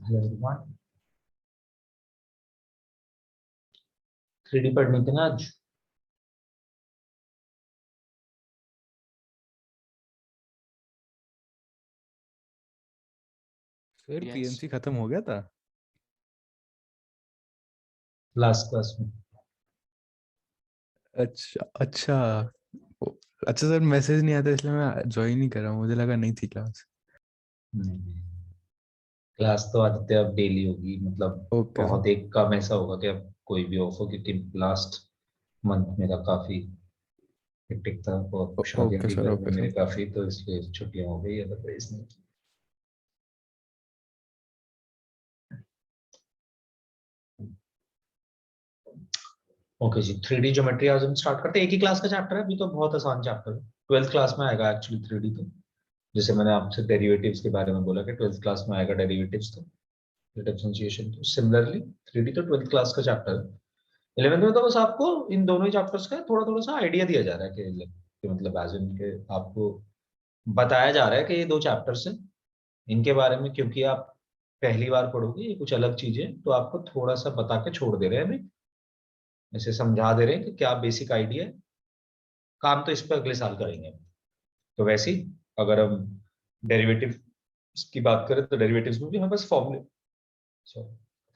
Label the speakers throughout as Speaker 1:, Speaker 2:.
Speaker 1: Hello everyone. 3D पढ़नी थी ना आज।
Speaker 2: फिर
Speaker 3: Yes.
Speaker 2: पीएमसी खत्म हो गया था।
Speaker 1: लास्ट क्लास में
Speaker 2: अच्छा अच्छा। अच्छा सर, मैसेज नहीं आता इसलिए मैं ज्वाइन नहीं कर रहा हूँ, मुझे लगा नहीं थी क्लास।
Speaker 1: क्लास तो आदित्य अब डेली होगी, मतलब
Speaker 2: ओके सर।
Speaker 1: बहुत एक कम ऐसा होगा कि अब कोई भी ऑफ हो, क्योंकि लास्ट मंथ मेरा काफी हेक्टिक था और शादियां
Speaker 2: ओके
Speaker 1: थी
Speaker 2: सर,
Speaker 1: घर में
Speaker 2: ओके
Speaker 1: मेरे
Speaker 2: सर।
Speaker 1: काफी, तो इसलिए छुट्टियां हो गई, अदरवाइज नहीं। ओके जी, 3D ज्योमेट्री आज हम स्टार्ट करते हैं। एक ही क्लास का चैप्टर है अभी, तो बहुत आसान चैप्टर है। 12th क्लास में आएगा एक्चुअली 3D तो। जैसे मैंने आपसे डेरिवेटिव्स के बारे में बोला कि 12th क्लास में आएगा डेरिवेटिव्स, तो डिफरेंशिएशन तो सिमिलरली 3D तो 12th क्लास का चैप्टर है। 11th में तो बस आपको इन दोनों ही चैप्टर्स का थोड़ा थोड़ा सा आइडिया दिया जा रहा है कि मतलब एज इन के आपको बताया जा रहा है कि ये दो चैप्टर्स हैं, इनके बारे में क्योंकि आप पहली बार पढ़ोगे ये कुछ अलग चीजें, तो आपको थोड़ा सा बता के छोड़ दे रहे हैं अभी, ऐसे समझा दे रहे हैं कि क्या बेसिक आइडिया है, काम तो इस पर अगले साल करेंगे। तो वैसे ही अगर हम डेरिवेटिव की बात करें तो डेरिवेटिव्स में भी हमें बस फॉर्मूले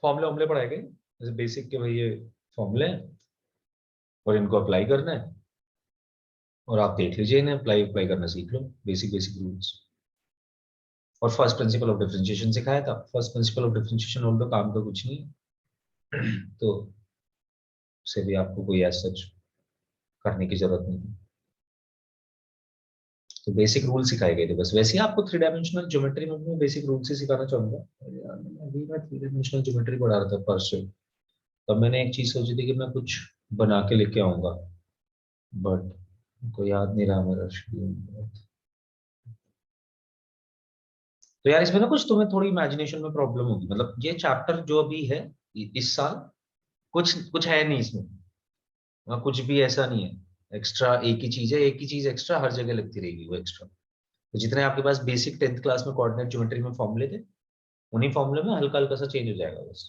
Speaker 1: फॉर्मूले वॉर्मूले पढ़ाए गए, जैसे बेसिक के भाई ये फॉर्मूले हैं और इनको अप्लाई करना है, और आप देख लीजिए इन्हें अप्लाई अप्लाई करना सीख लो, बेसिक बेसिक रूल्स। और फर्स्ट प्रिंसिपल ऑफ डिफरेंशिएशन सिखाया था। फर्स्ट प्रिंसिपल ऑफ डिफरेंशिएशन और तो काम का कुछ नहीं है तो उसे भी आपको कोई ऐसा सच करने की जरूरत नहीं है। तो बेसिक रूल सिखाए गए थे बस। वैसे ही आपको 3 डायमेंशनल ज्योमेट्री में भी बेसिक रूल से सिखाना चाहूंगा। अभी मैं 3 डायमेंशनल ज्योमेट्री पढ़ा रहा था परसों, तब मैंने एक चीज सोची थी कि मैं कुछ बना के लेके आऊंगा, बट को याद नहीं रहा मेरा शेड्यूल। तो यार इसमें ना कुछ तुम्हें थोड़ी इमेजिनेशन में प्रॉब्लम होगी, मतलब ये चैप्टर जो अभी है इस साल कुछ कुछ है नहीं इसमें, वहाँ कुछ भी ऐसा नहीं है एक्स्ट्रा। एक ही चीज है, एक ही चीज एक्स्ट्रा हर जगह लगती रहेगी वो एक्स्ट्रा। तो जितने आपके पास बेसिक 10th क्लास में कोऑर्डिनेट ज्योमेट्री में फॉर्मूले थे, उन्हीं फॉर्मूले में हल्का हल्का सा चेंज हो जाएगा बस।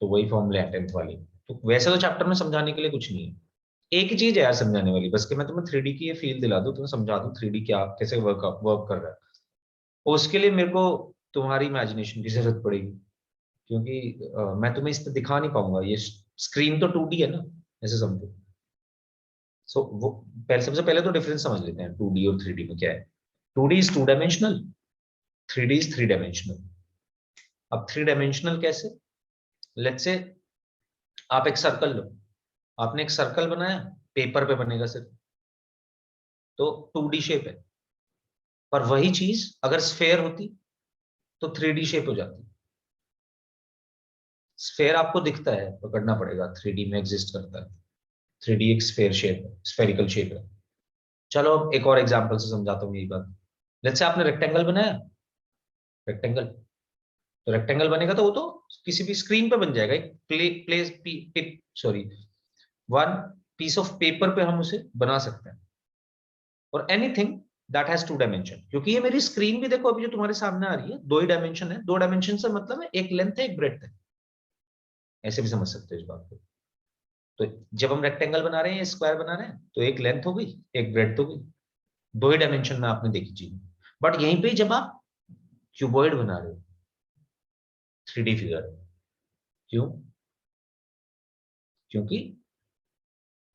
Speaker 1: तो वही फॉर्मूले हैं 10th वाले। तो वैसे तो चैप्टर में समझाने के लिए कुछ नहीं है, एक ही चीज है यार समझाने वाली, बस कि मैं तुम्हें 3D की ये फील दिला दूं, तुम्हें समझा दूं 3D क्या कैसे वर्क कर रहा है। और उसके लिए मेरे को तुम्हारी इमेजिनेशन की जरूरत पड़ेगी, क्योंकि मैं तुम्हें इस पे दिखा नहीं पाऊंगा। ये स्क्रीन तो 2D है ना, ऐसे समझो। सो वो पहले सबसे पहले तो डिफरेंस समझ लेते हैं 2D और 3D में क्या है। 2D is 2 dimensional, 3D is 3 dimensional. अब 3 डायमेंशनल कैसे? लेट्स से आप एक सर्कल लो, आपने एक सर्कल बनाया, पेपर पे बनेगा सिर्फ, तो 2D शेप है। पर वही चीज अगर स्फेयर होती तो 3D शेप हो जाती। स्फेयर आपको दिखता है, पकड़ना पड़ेगा, 3D में एग्जिस्ट करता है। 3D एक स्फेयर शेप है, स्फेरिकल शेप है। चलो अब एक और एग्जांपल से समझाता हूँ यही बात। जैसे आपने रेक्टेंगल बनाया, रेक्टेंगल, तो रेक्टेंगल बनेगा तो वो तो किसी भी स्क्रीन पे बन जाएगा, एक place tip sorry one piece of paper पे हम उसे बना सकते हैं। और एनीथिंग दैट हैज 2 डायमेंशन, क्योंकि ये मेरी स्क्रीन भी देखो अभी जो तुम्हारे सामने आ रही है, 2 ही डायमेंशन है। 2 डायमेंशन से मतलब है एक लेंथ है एक ब्रेड्थ है, ऐसे भी समझ सकते हो इस बात को। तो जब हम रेक्टेंगल बना रहे हैं, स्क्वायर बना रहे हैं, तो एक लेंथ हो गई एक ब्रेड्थ हो गई, 2 ही डायमेंशन में आपने देखी चीज। बट यहीं पे जब आप क्यूबॉइड बना रहे हो, 3D फिगर, क्यों? क्योंकि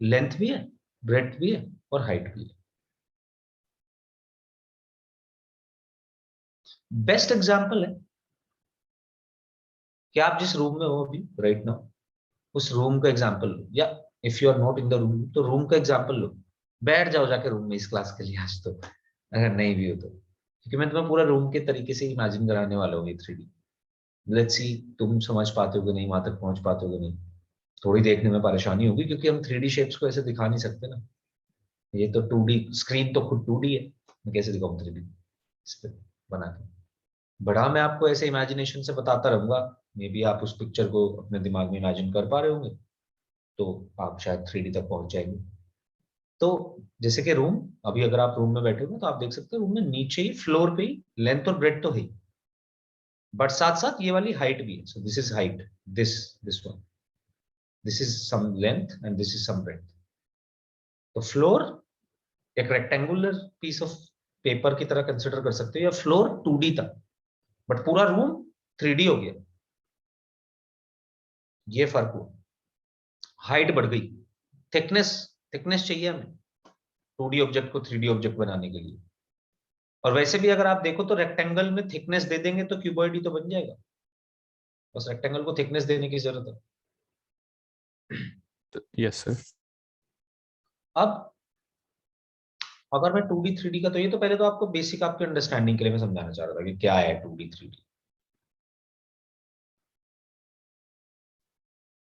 Speaker 1: लेंथ भी है, ब्रेड्थ भी है और हाइट भी है। बेस्ट एग्जांपल है कि आप जिस रूम में हो अभी राइट नाउ, उस रूम का एग्जांपल लो, या if you are not in the room तो रूम का एग्जांपल लो। बैठ जाओ जाके रूम में इस क्लास के लिए आज तो, अगर नहीं भी हो तो, क्योंकि मैं तुम्हें पूरा रूम के तरीके से इमेजिन कराने वाला हूँ ये 3D। लेट्स सी तुम समझ पाते हो कि नहीं, वहां तक पहुंच पाते हो कि नहीं। थोड़ी देखने में परेशानी होगी क्योंकि हम 3D शेप्स को ऐसे दिखा नहीं सकते ना। ये तो 2D स्क्रीन तो खुद 2D है, मैं कैसे दिखाऊं 3D इस पे बना के। बड़ा मैं आपको ऐसे इमेजिनेशन से बताता रहूंगा, मे बी आप उस पिक्चर को अपने दिमाग में इमेजिन कर पा रहे होंगे, तो आप शायद 3D तक पहुंच जाएंगे। तो जैसे कि रूम, अभी अगर आप रूम में बैठे हो तो आप देख सकते हो रूम में नीचे ही फ्लोर पे ही लेंथ और ब्रेड तो है ही। बट साथ साथ ये वाली हाइट भी है. So this is height, this one, this is some length and this is some breadth. तो फ्लोर एक रेक्टेंगुलर पीस ऑफ पेपर की तरह कंसिडर कर सकते हो, या फ्लोर 2D था बट पूरा रूम 3D हो गया. ये फर्क हुआ. हाइट बढ़ गई, थिकनेस थिकनेस चाहिए हमें 2D ऑब्जेक्ट को 3D ऑब्जेक्ट बनाने के लिए. और वैसे भी अगर आप देखो तो रेक्टेंगल में थिकनेस दे देंगे तो क्यूबॉइड ही तो बन जाएगा. बस रेक्टेंगल को थिकनेस देने की जरूरत है.
Speaker 2: Yes sir.
Speaker 1: अब अगर मैं 2D 3D का, तो ये तो पहले तो आपको बेसिक आपके अंडरस्टैंडिंग के लिए मैं समझाना चाह रहा था कि क्या है 2D 3D.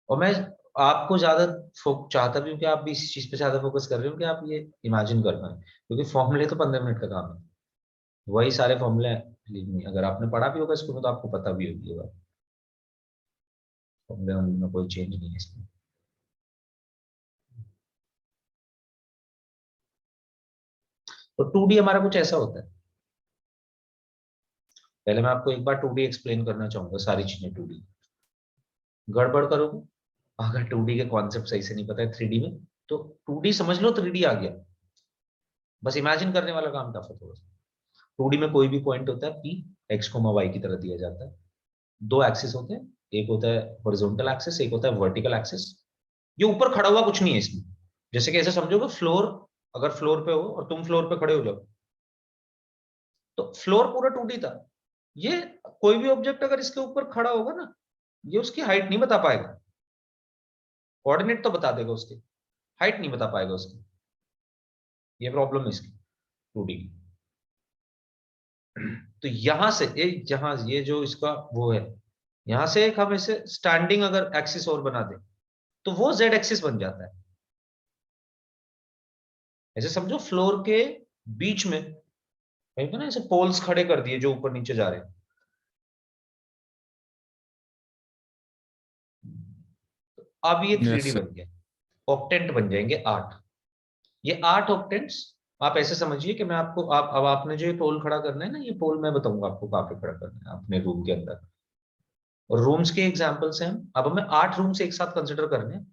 Speaker 1: और मैं आपको ज्यादा चाहता भी हूँ कि आप भी इस चीज पे ज्यादा फोकस कर रहे हो कि आप ये इमेजिन कर पाए, क्योंकि फॉर्मूले तो 15 मिनट का काम है. वही सारे फॉर्मूले हैं. अगर आपने पढ़ा भी होगा स्कूल में तो आपको पता भी होगी ये बात. फॉर्मूले में कोई चेंज नहीं है इसमें. तो 2D हमारा कुछ ऐसा होता है. पहले मैं आपको एक बार 2D एक्सप्लेन करना चाहूंगा, सारी चीजें 2D. गड़बड़ करोगे अगर 2D के कॉन्सेप्ट सही से नहीं पता है 3D में, तो 2D समझ लो 3D आ गया. बस इमेजिन करने वाला काम टफ है थोड़ा सा. 2D में कोई भी पॉइंट होता है P, x, y की तरह दिया जाता है. दो एक्सिस होते हैं, एक होता है हॉरिजॉन्टल एक्सिस, एक होता है वर्टिकल एक्सिस. ये ऊपर खड़ा हुआ कुछ नहीं है इसमें. जैसे कि ऐसे समझोगे फ्लोर, अगर फ्लोर पे हो और तुम फ्लोर पे खड़े हो जाओ, तो फ्लोर पूरा 2D था. ये कोई भी ऑब्जेक्ट अगर इसके ऊपर खड़ा होगा ना, ये उसकी हाइट नहीं बता पाएगा. कोऑर्डिनेट तो बता देगा उसके, हाइट नहीं बता पाएगा उसकी. ये प्रॉब्लम है इसकी 2D की. तो यहां से जहां ये जो इसका वो है, यहां से एक हम इसे स्टैंडिंग अगर एक्सिस और बना दे तो वो जेड एक्सिस बन जाता है. ऐसे समझो फ्लोर के बीच में कहीं पे ना ऐसे पोल्स खड़े कर दिए जो ऊपर नीचे जा रहे हैं. अब ये 3D
Speaker 2: यस
Speaker 1: बन गया. ऑक्टेंट बन जाएंगे 8. ये 8 ऑक्टेंट्स. आप ऐसे समझिए कि मैं आपको, आप अब आपने जो ये पोल खड़ा करना है ना, ये पोल मैं बताऊंगा आपको कहाँ पे खड़ा करना है अपने रूम के अंदर. और रूम्स के एग्जांपल्स हैं. अब हमें 8 रूम्स एक साथ कंसिडर करने हैं.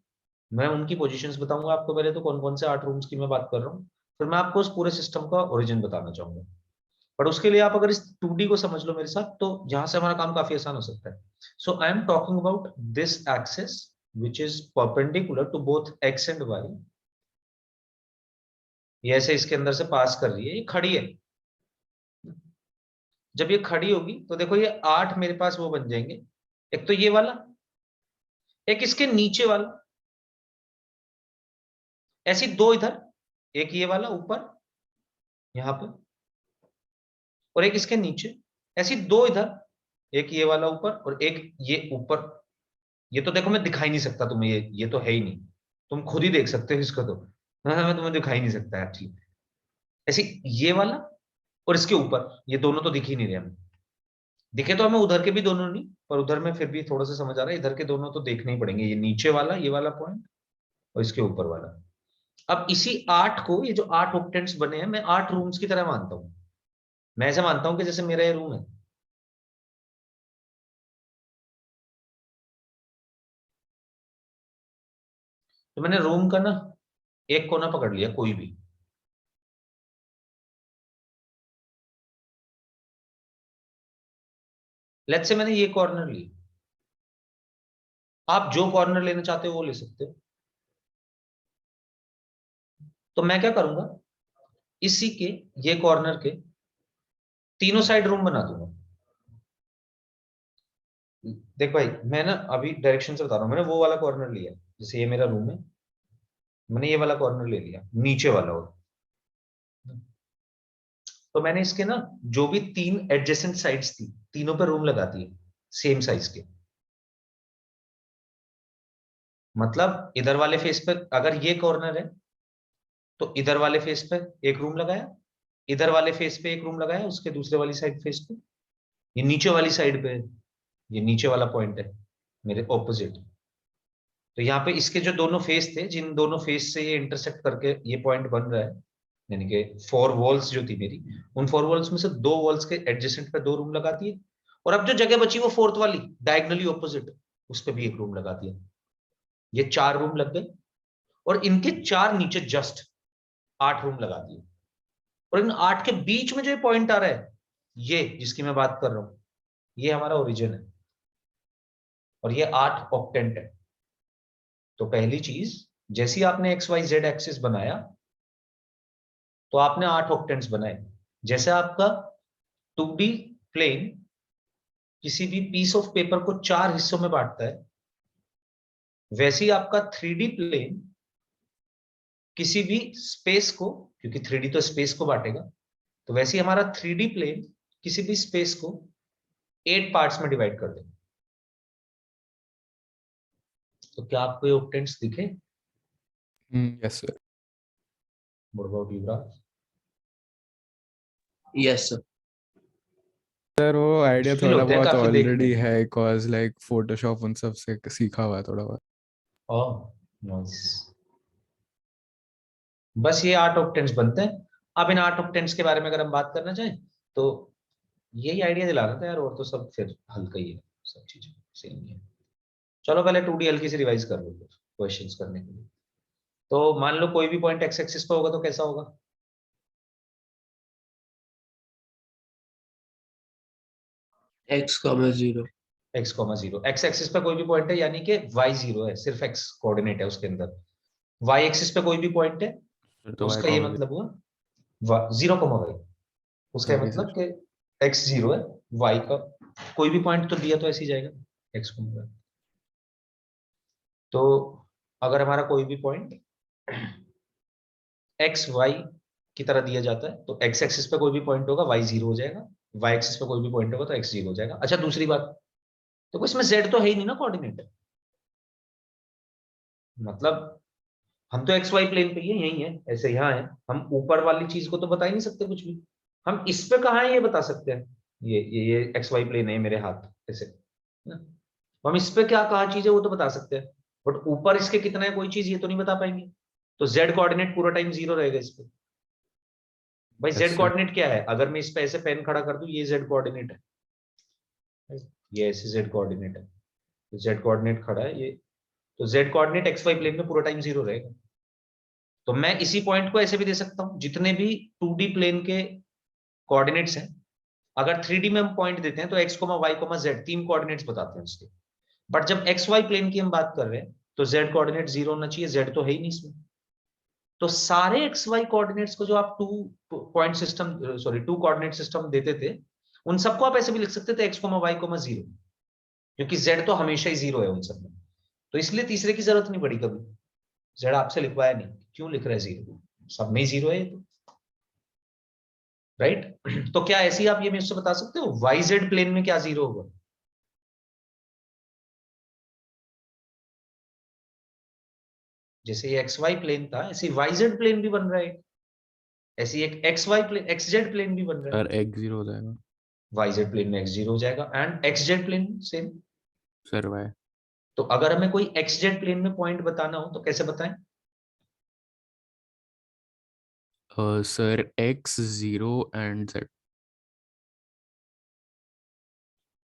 Speaker 1: मैं उनकी पोजीशंस बताऊंगा आपको पहले, तो कौन कौन से 8 रूम्स की मैं बात कर रहा हूँ. फिर मैं आपको उस पूरे सिस्टम का ओरिजिन बताना चाहूंगा. बट उसके लिए आप अगर इस 2D को समझ लो मेरे साथ, तो यहां से हमारा काम काफी आसान हो सकता है. So I am talking about this axis which is perpendicular to both X and Y. ये ऐसे इसके अंदर से पास कर रही है, ये खड़ी है. जब ये खड़ी होगी तो देखो ये 8 मेरे पास वो बन जाएंगे. एक तो ये वाला, एक इसके नीचे वाला, ऐसी दो इधर, एक ये वाला ऊपर यहां पे, और एक इसके नीचे, ऐसी दो इधर, एक ये वाला ऊपर और एक ये ऊपर. ये तो देखो मैं दिखाई नहीं सकता तुम्हें, ये तो है ही नहीं. तुम खुद ही देख सकते हो इसको तो. हाँ, मैं तुम्हें दिखाई नहीं सकता एक्चुअली. ऐसी ये वाला और इसके ऊपर, ये दोनों तो दिख ही नहीं रहे हमें. दिखे तो हमें उधर के भी दोनों नहीं, पर उधर में फिर भी थोड़ा सा समझ आ रहा है, इधर के दोनों तो देखने ही पड़ेंगे. ये नीचे वाला, ये वाला पॉइंट, और इसके ऊपर वाला. अब इसी 8 को, ये जो 8 ऑक्टेंट्स बने हैं, मैं 8 रूम्स की तरह मानता हूं. मैं ऐसे मानता हूं कि जैसे मेरा ये रूम है. तो मैंने रूम का ना एक कोना पकड़ लिया कोई भी. लेट्स से मैंने ये कॉर्नर लिया. आप जो कॉर्नर लेना चाहते हो वो ले सकते हो. तो मैं क्या करूंगा, इसी के, ये कॉर्नर के तीनों साइड रूम बना दूंगा. देख भाई, मैं ना अभी डायरेक्शन से बता रहा हूं. मैंने वो वाला कॉर्नर लिया, जैसे ये मेरा रूम है, मैंने ये वाला कॉर्नर ले लिया नीचे वाला. और तो मैंने इसके ना जो भी 3 एडजेसेंट साइड्स थी, तीनों पे रूम लगा दिए सेम साइज के. मतलब इधर वाले फेस पे अगर ये कॉर्नर है, तो इधर वाले फेस पे एक रूम लगाया, इधर वाले फेस पे एक रूम लगाया, उसके दूसरे वाली साइड फेस पे, ये नीचे वाली साइड पे, ये नीचे वाला पॉइंट है मेरे ऑपोजिट. तो यहाँ पे इसके जो दोनों फेस थे, जिन दोनों फेस से ये इंटरसेक्ट करके ये पॉइंट बन रहा है, यानी कि 4 वॉल्स जो थी मेरी, उन 4 वॉल्स में से 2 वॉल्स के एडजेसेंट पे 2 रूम लगा दिए. और अब जो जगह बची वो फोर्थ वाली डायगनली ऑपोजिट, उस पर भी एक रूम लगा दिया। ये 4 रूम लग गए और इनके 4 नीचे जस्ट 8 रूम लगा दिए। और इन 8 के बीच में जो पॉइंट आ रहा है, ये जिसकी मैं बात कर रहा हूं, ये हमारा ओरिजिन है और ये 8 ऑक्टेंट है। तो पहली चीज, जैसी आपने एक्स वाई जेड एक्सिस बनाया तो आपने 8 ऑक्टेंट्स बनाए। जैसे आपका 2D प्लेन किसी भी पीस ऑफ पेपर को 4 हिस्सों में बांटता है, वैसे ही आपका 3D प्लेन किसी भी स्पेस को, क्योंकि 3D तो स्पेस को बांटेगा, तो वैसे ही हमारा 3D प्लेन किसी भी स्पेस को 8 पार्ट्स में डिवाइड कर देगा। तो क्या आपको ये ऑक्टेंट्स दिखे?
Speaker 2: Yes sir.
Speaker 1: What about you, Raj?
Speaker 3: Yes sir.
Speaker 2: Sir वो आइडिया
Speaker 1: मुश्किल
Speaker 2: थोड़ा
Speaker 1: होते हैं
Speaker 2: बहुत
Speaker 1: काफी देखने।
Speaker 2: ऑलरेडी है, कॉज लाइक फोटोशॉप उन सब से सीखा हुआ है थोड़ा बहुत।
Speaker 1: Oh nice. बस ये 8 ऑक्टेंट्स बनते हैं। अब इन 8 ऑक्टेंट्स के बारे में अगर हम बात करना चाहें तो यही आइडिया दिला रहा था यार, और तो सब फिर हल्का ही है, सब चीजें सेम ही है। चलो पहले 2D हल्की से रिवाइज कर लो फिर क्वेश्चंस करने के लिए। तो मान लो कोई भी पॉइंट एक्स एक्सिस पे होगा तो कैसा होगा?
Speaker 3: x,0
Speaker 1: x comma zero. X axis पे कोई भी पॉइंट है यानी कि वाई जीरो है, सिर्फ एक्स कोऑर्डिनेट है उसके अंदर। वाई एक्सिस पे कोई भी पॉइंट है
Speaker 2: फिर
Speaker 1: तो
Speaker 2: तो वाई
Speaker 1: उसका ये
Speaker 2: कॉमा
Speaker 1: मतलब हुआ 0,y। उसका
Speaker 2: हाँ जी
Speaker 1: मतलब
Speaker 2: सर।
Speaker 1: कि एक्स जीरो है, वाई का कोई भी पॉइंट तो दिया तो ऐसे ही जाएगा एक्स को। तो अगर हमारा कोई भी पॉइंट एक्स वाई की तरह दिया जाता है तो एक्स एक्सिस पे कोई भी पॉइंट होगा वाई जीरो हो जाएगा, वाई एक्सिस पे कोई भी पॉइंट होगा तो एक्स जीरो हो जाएगा। अच्छा दूसरी बात, तो इसमें जेड तो है ही नहीं ना कोऑर्डिनेट, मतलब हम तो एक्स वाई प्लेन पे ही है, यही है, ऐसे यहाँ है। हम ऊपर वाली चीज को तो बता ही नहीं सकते कुछ भी। हम इस पे कहाँ है ये बता सकते हैं, ये एक्स वाई प्लेन है मेरे हाथ ऐसे ना। तो हम इस पे क्या कहा चीज है वो तो बता सकते हैं, बट ऊपर इसके कितना है कोई चीज ये तो नहीं बता पाएंगे। तो जेड कोऑर्डिनेट पूरा टाइम जीरो रहेगा इस पे। भाई
Speaker 2: यस
Speaker 1: जेड
Speaker 2: सर।
Speaker 1: कोऑर्डिनेट क्या है? अगर मैं इस पे ऐसे पेन खड़ा कर दूं, ये जेड कोऑर्डिनेट है, ये ऐसे जेड कोऑर्डिनेट है, जेड कोऑर्डिनेट खड़ा है ये, तो z coordinate x y plane में पूरा टाइम जीरो रहेगा। तो मैं इसी पॉइंट को ऐसे भी दे सकता हूं, जितने भी 2D प्लेन के कोऑर्डिनेट्स हैं, अगर 3D में हम पॉइंट देते हैं तो x comma y comma z 3 coordinates बताते हैं उसके। बट जब एक्स वाई प्लेन की हम बात कर रहे हैं तो जेड कोऑर्डिनेट जीरो होना चाहिए, जेड तो है ही नहीं इसमें। तो सारे एक्स वाई कोऑर्डिनेट्स को जो आप टू कोऑर्डिनेट सिस्टम देते थे, उन सबको आप ऐसे भी लिख सकते थे x comma y comma zero, क्योंकि जेड तो हमेशा ही जीरो है उन सब में। तो इसलिए तीसरे की जरूरत नहीं पड़ी कभी। जेड आपसे लिखवाया नहीं, क्यों लिख रहे हैं जीरो, सब में जीरो है तो, राइट। तो क्या ऐसे ही आप ये मुझसे बता सकते हो वाई जेड प्लेन में क्या जीरो होगा? जैसे ये एक्स वाई प्लेन था, ऐसे वाई जेड प्लेन भी बन रहा है, ऐसे एक x y plane x z plane भी बन रहा है।
Speaker 2: सर एक्स जीरो हो जाएगा।
Speaker 1: वाई जेड प्लेन में एक्स जीरो हो जाएगा and x z plane same.
Speaker 2: Sir y.
Speaker 1: तो अगर हमें कोई एक्स जेड प्लेन में पॉइंट बताना हो तो कैसे बताएं?
Speaker 2: Sir x zero and z.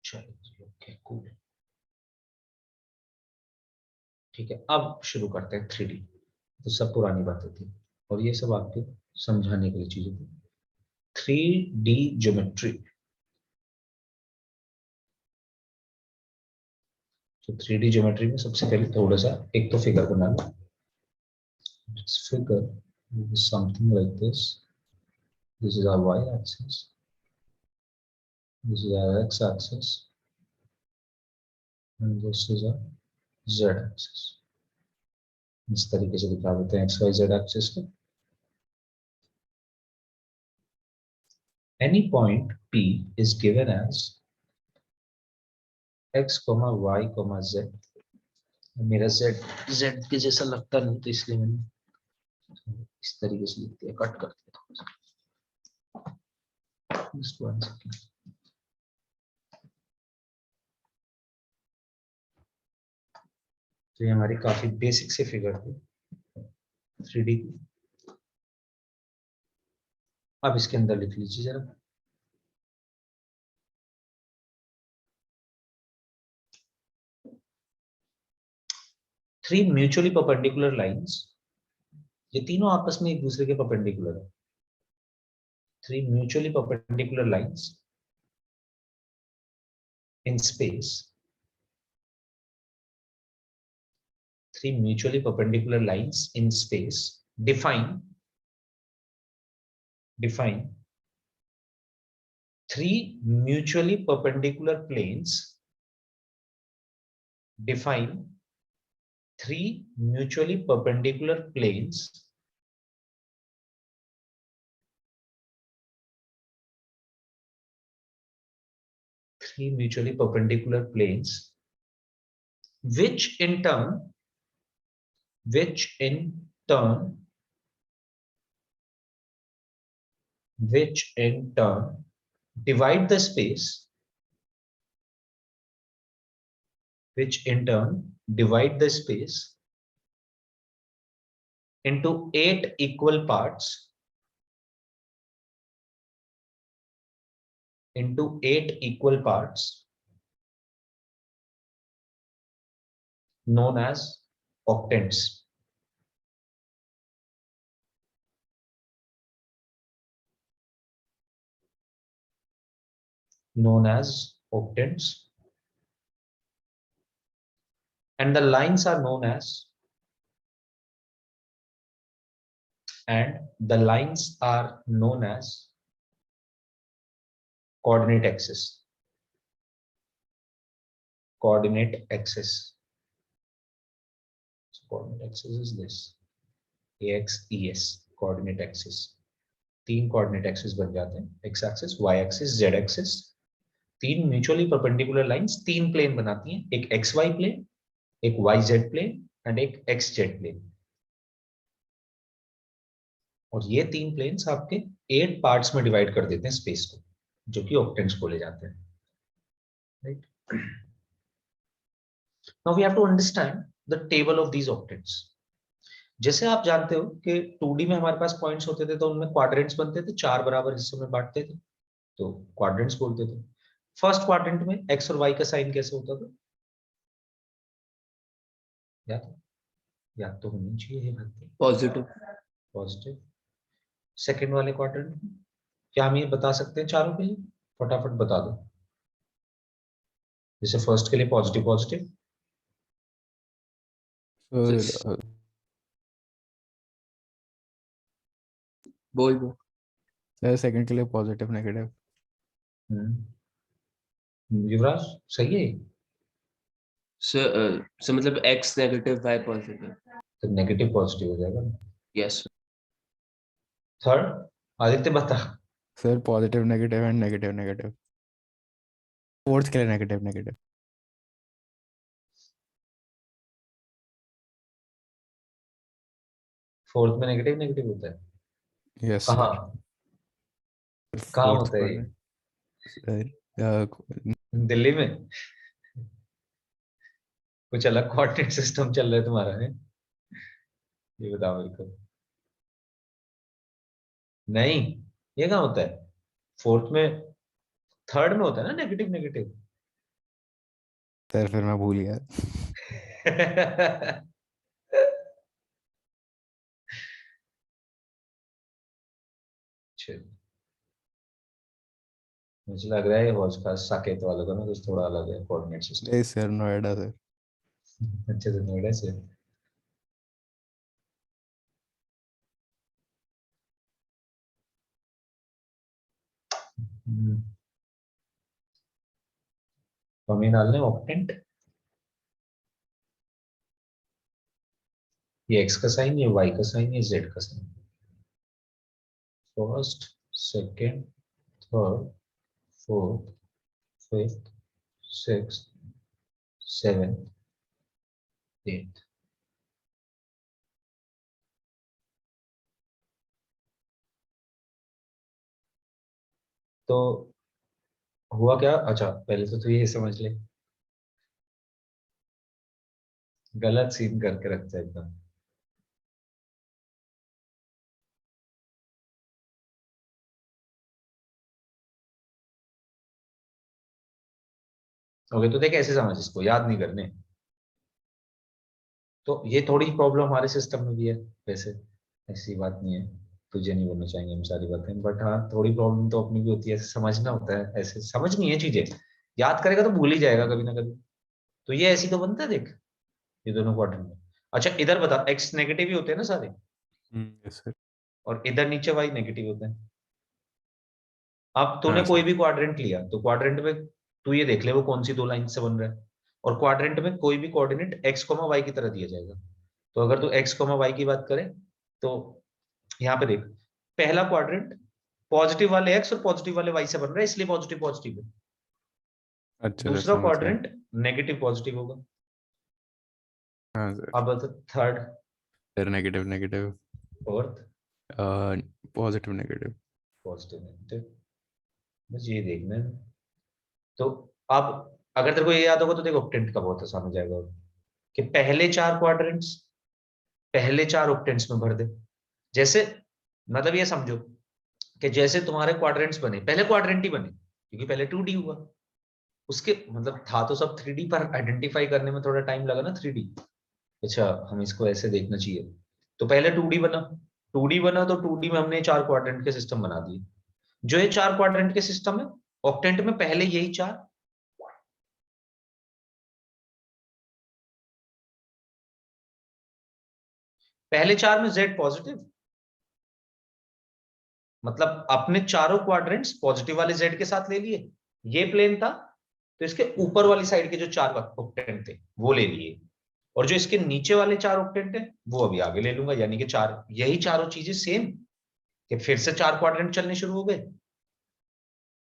Speaker 1: चलो ओके कूल, ठीक है। अब शुरू करते हैं 3D। तो सब पुरानी बातें थी और ये सब आपके समझाने के लिए चीजें थी। 3D geometry. तो 3D ज्योमेट्री में सबसे पहले थोड़ा सा एक तो फिगर बना लो। Figure is something like this. This is our y-axis. This is our x-axis, and this is our z-axis. इस तरीके से दिखा देते हैं x y z axis को. Any point P is given as x, y, z. मेरा z के जैसा लगता नहीं तो इसलिए मैंने इस तरीके से लिख दिया, कट कर दिया। Just 1 second. तो ये हमारी काफी बेसिक से फिगर थी 3D की। अब इसके अंदर लिख लीजिए जरा, थ्री म्यूचुअली परपेंडिकुलर लाइंस, ये तीनों आपस में एक दूसरे के परपेंडिकुलर है। Three mutually perpendicular lines in space, three mutually perpendicular lines in space define three mutually perpendicular planes, define three mutually perpendicular planes three mutually perpendicular planes which in turn divide the space, which in turn divide the space into 8 equal parts, known as octants. Known as octants, and the lines are known as coordinate axis. Coordinate axis. So coordinate axis is this, ax es, coordinate axis. तीन coordinate axis बन जाते हैं, x axis, y axis, z axis. तीन mutually perpendicular lines तीन plane बनाती हैं, एक x y plane, एक वाई जेड प्लेन एंड एक एक्स जेड प्लेन। और ये तीन प्लेन्स आपके 8 पार्ट्स में डिवाइड कर देते हैं स्पेस को, जो कि ऑक्टेंट्स बोले जाते हैं, right. Now we have to understand the table of these octants. जैसे आप जानते हो कि 2D में हमारे पास पॉइंट्स होते थे तो उनमें क्वाड्रेंट्स बनते थे, 4 बराबर हिस्सों में बांटते थे तो क्वाड्रेंट्स बोलते थे। फर्स्ट क्वाड्रेंट में एक्स और वाई का साइन कैसे होता था, याद तो होनी चाहिए ये बात,
Speaker 3: पॉजिटिव।
Speaker 1: पॉजिटिव। सेकंड वाले क्वाड्रेंट में क्या हम ये बता सकते हैं चारों के लिए, फटाफट बता दो। जैसे फर्स्ट के लिए पॉजिटिव पॉजिटिव,
Speaker 2: सर
Speaker 3: बोल बोल।
Speaker 2: सर सेकंड के लिए पॉजिटिव नेगेटिव।
Speaker 1: युवराज सही है।
Speaker 3: सर मतलब एक्स नेगेटिव वाई पॉजिटिव।
Speaker 1: तो नेगेटिव पॉजिटिव हो जाएगा ना।
Speaker 3: यस।
Speaker 1: थर्ड आदित्य बता।
Speaker 2: Sir positive negative and negative negative. Fourth के लिए नेगेटिव नेगेटिव।
Speaker 1: फोर्थ में नेगेटिव नेगेटिव होता है,
Speaker 2: यस
Speaker 1: कहाँ
Speaker 2: सर।
Speaker 1: कहाँ
Speaker 2: फोर्थ
Speaker 1: होता है ये?
Speaker 2: सर
Speaker 1: दिल्ली में कुछ अलग कोऑर्डिनेट सिस्टम चल रहा है तुम्हारा है, ये बताओ मेरे को। नहीं, ये कहाँ होता है? फोर्थ में, थर्ड में होता है ना नेगेटिव नेगेटिव।
Speaker 2: सर फिर मैं भूल गया। मुझे लग रहा है हौज का साकेत वालों का ना कुछ थोड़ा अलग है कोऑर्डिनेट सिस्टम। नहीं सर, नोएडा सर।
Speaker 1: अच्छे से नोएडा से। तो हमें डालने ऑक्टेंट, ये एक्स का साइन, ये वाई का साइन, ये जेड का sine. First, second, third, fourth, fifth, sixth, seventh, eighth. तो हुआ क्या, अच्छा पहले तो तू ये समझ ले, गलत सीन करके रखता है एकदम। ओके तो देख ऐसे समझ, इसको याद नहीं करने। तो ये थोड़ी प्रॉब्लम हमारे सिस्टम में भी है वैसे, ऐसी बात नहीं है, तुझे नहीं बोलना चाहेंगे हम सारी बातें, बट हाँ थोड़ी प्रॉब्लम तो अपनी भी होती है, ऐसे समझना होता है, ऐसे समझनी है चीजें, याद करेगा तो भूल ही जाएगा कभी ना कभी। तो ये ऐसी तो बनता है देख, ये दोनों क्वाड्रेंट में। अच्छा इधर बता, एक्स नेगेटिव ही होते हैं ना सारे,
Speaker 2: यस सर।
Speaker 1: और इधर नीचे वाई नेगेटिव होते हैं। अब तूने
Speaker 2: हाँ
Speaker 1: कोई
Speaker 2: सर।
Speaker 1: भी क्वाड्रेंट लिया तो क्वाड्रेंट में तू ये देख ले वो कौन सी दो लाइन से बन रहा है, और क्वाड्रेंट में कोई भी कोऑर्डिनेट एक्स कोमा वाई की तरह दिया जाएगा। तो अगर तू एक्स कोमा वाई की बात करे तो यहाँ पे देख, पहला क्वाड्रेंट पॉजिटिव वाले एक्स और पॉजिटिव वाले वाई से बन रहा है, इसलिए पॉजिटिव पॉजिटिव है।
Speaker 2: अच्छा सर,
Speaker 1: दूसरा
Speaker 2: समझ गया।
Speaker 1: क्वाड्रेंट नेगेटिव पॉजिटिव होगा।
Speaker 2: हाँ सर।
Speaker 1: अब third,
Speaker 2: sir negative negative,
Speaker 1: fourth
Speaker 2: positive negative.
Speaker 1: Positive negative, बस ये देखना है। तो अब अगर तेरे को ये याद होगा तो देखो ऑक्टेंट का बहुत आसान हो जाएगा, कि पहले चार ऑक्टेंट्स में भर दे। जैसे मतलब ये समझो कि जैसे तुम्हारे क्वाड्रेंट्स बने, पहले क्वाड्रेंट ही बने क्योंकि पहले 2D हुआ, उसके मतलब था तो सब 3D, पर आइडेंटिफाई करने में थोड़ा टाइम लगा ना 3D। अच्छा हम इसको ऐसे देखना चाहिए, तो पहले 2D बना, 2D बना तो 2D में हमने चार क्वाड्रेंट के सिस्टम बना दिए। जो ये चार क्वाड्रेंट के सिस्टम है, ऑक्टेंट में पहले यही चार, पहले चार में Z पॉजिटिव, मतलब अपने चारों क्वाड्रेंट्स पॉजिटिव वाले Z के साथ ले लिए, ये प्लेन था तो इसके ऊपर वाली साइड के जो चार ऑक्टेंट थे वो ले लिए, और जो इसके नीचे वाले चार ऑक्टेंट है वो अभी आगे ले लूंगा, यानी कि चार, यही चारों चीजें सेम, कि फिर से चार क्वाड्रेंट चलने शुरू हो गए।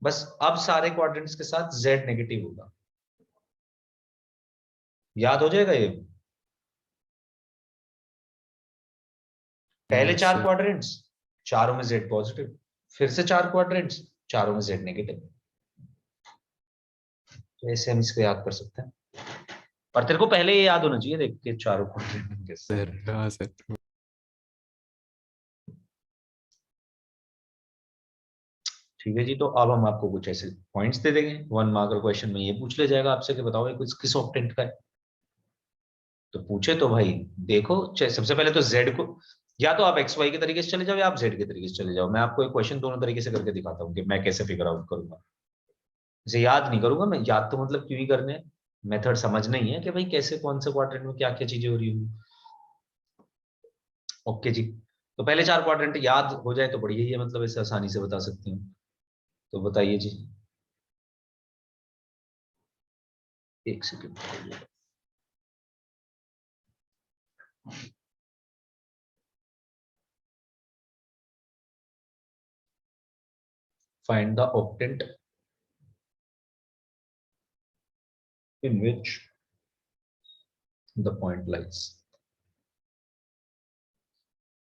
Speaker 1: बस अब सारे क्वाड्रेंट्स के साथ Z नेगेटिव होगा, याद हो जाएगा ये। पहले
Speaker 2: यस
Speaker 1: चार
Speaker 2: सर।
Speaker 1: क्वाड्रेंट्स, चारों में Z पॉजिटिव, फिर से चार क्वाड्रेंट्स, चारों में Z नेगेटिव। तो ऐसे हम इसको याद कर सकते हैं, पर तेरे को पहले ये याद होना चाहिए देख के चारों क्वाड्रेंट कैसे
Speaker 2: सर
Speaker 1: हैं।
Speaker 2: हाँ सर।
Speaker 1: ठीक है जी, तो अब हम आपको कुछ ऐसे पॉइंट्स दे देंगे, 1 मार्क क्वेश्चन में ये पूछ ले जाएगा आपसे कि बताओ ये कुछ किस ऑक्टेंट का है। तो पूछे तो भाई देखो, सबसे पहले तो Z को, या तो आप एक्स वाई के तरीके से चले जाओ या आप Z के तरीके से चले जाओ, मैं आपको एक क्वेश्चन दोनों तरीके से करके दिखाता हूँ कि मैं कैसे फिगर आउट करूंगा। इसे याद नहीं करूंगा मैं, याद तो मतलब क्यों ही करने हैं, मेथड समझना ही है कि भाई कैसे कौन से क्वाड्रेंट में क्या क्या चीजें हो रही होंगी। ओके जी, तो पहले चार क्वाड्रेंट याद हो जाए तो बढ़िया ही है, मतलब ऐसे आसानी से बता सकती हूँ। तो बताइए जी, एक second. Find the octant in which the point lies.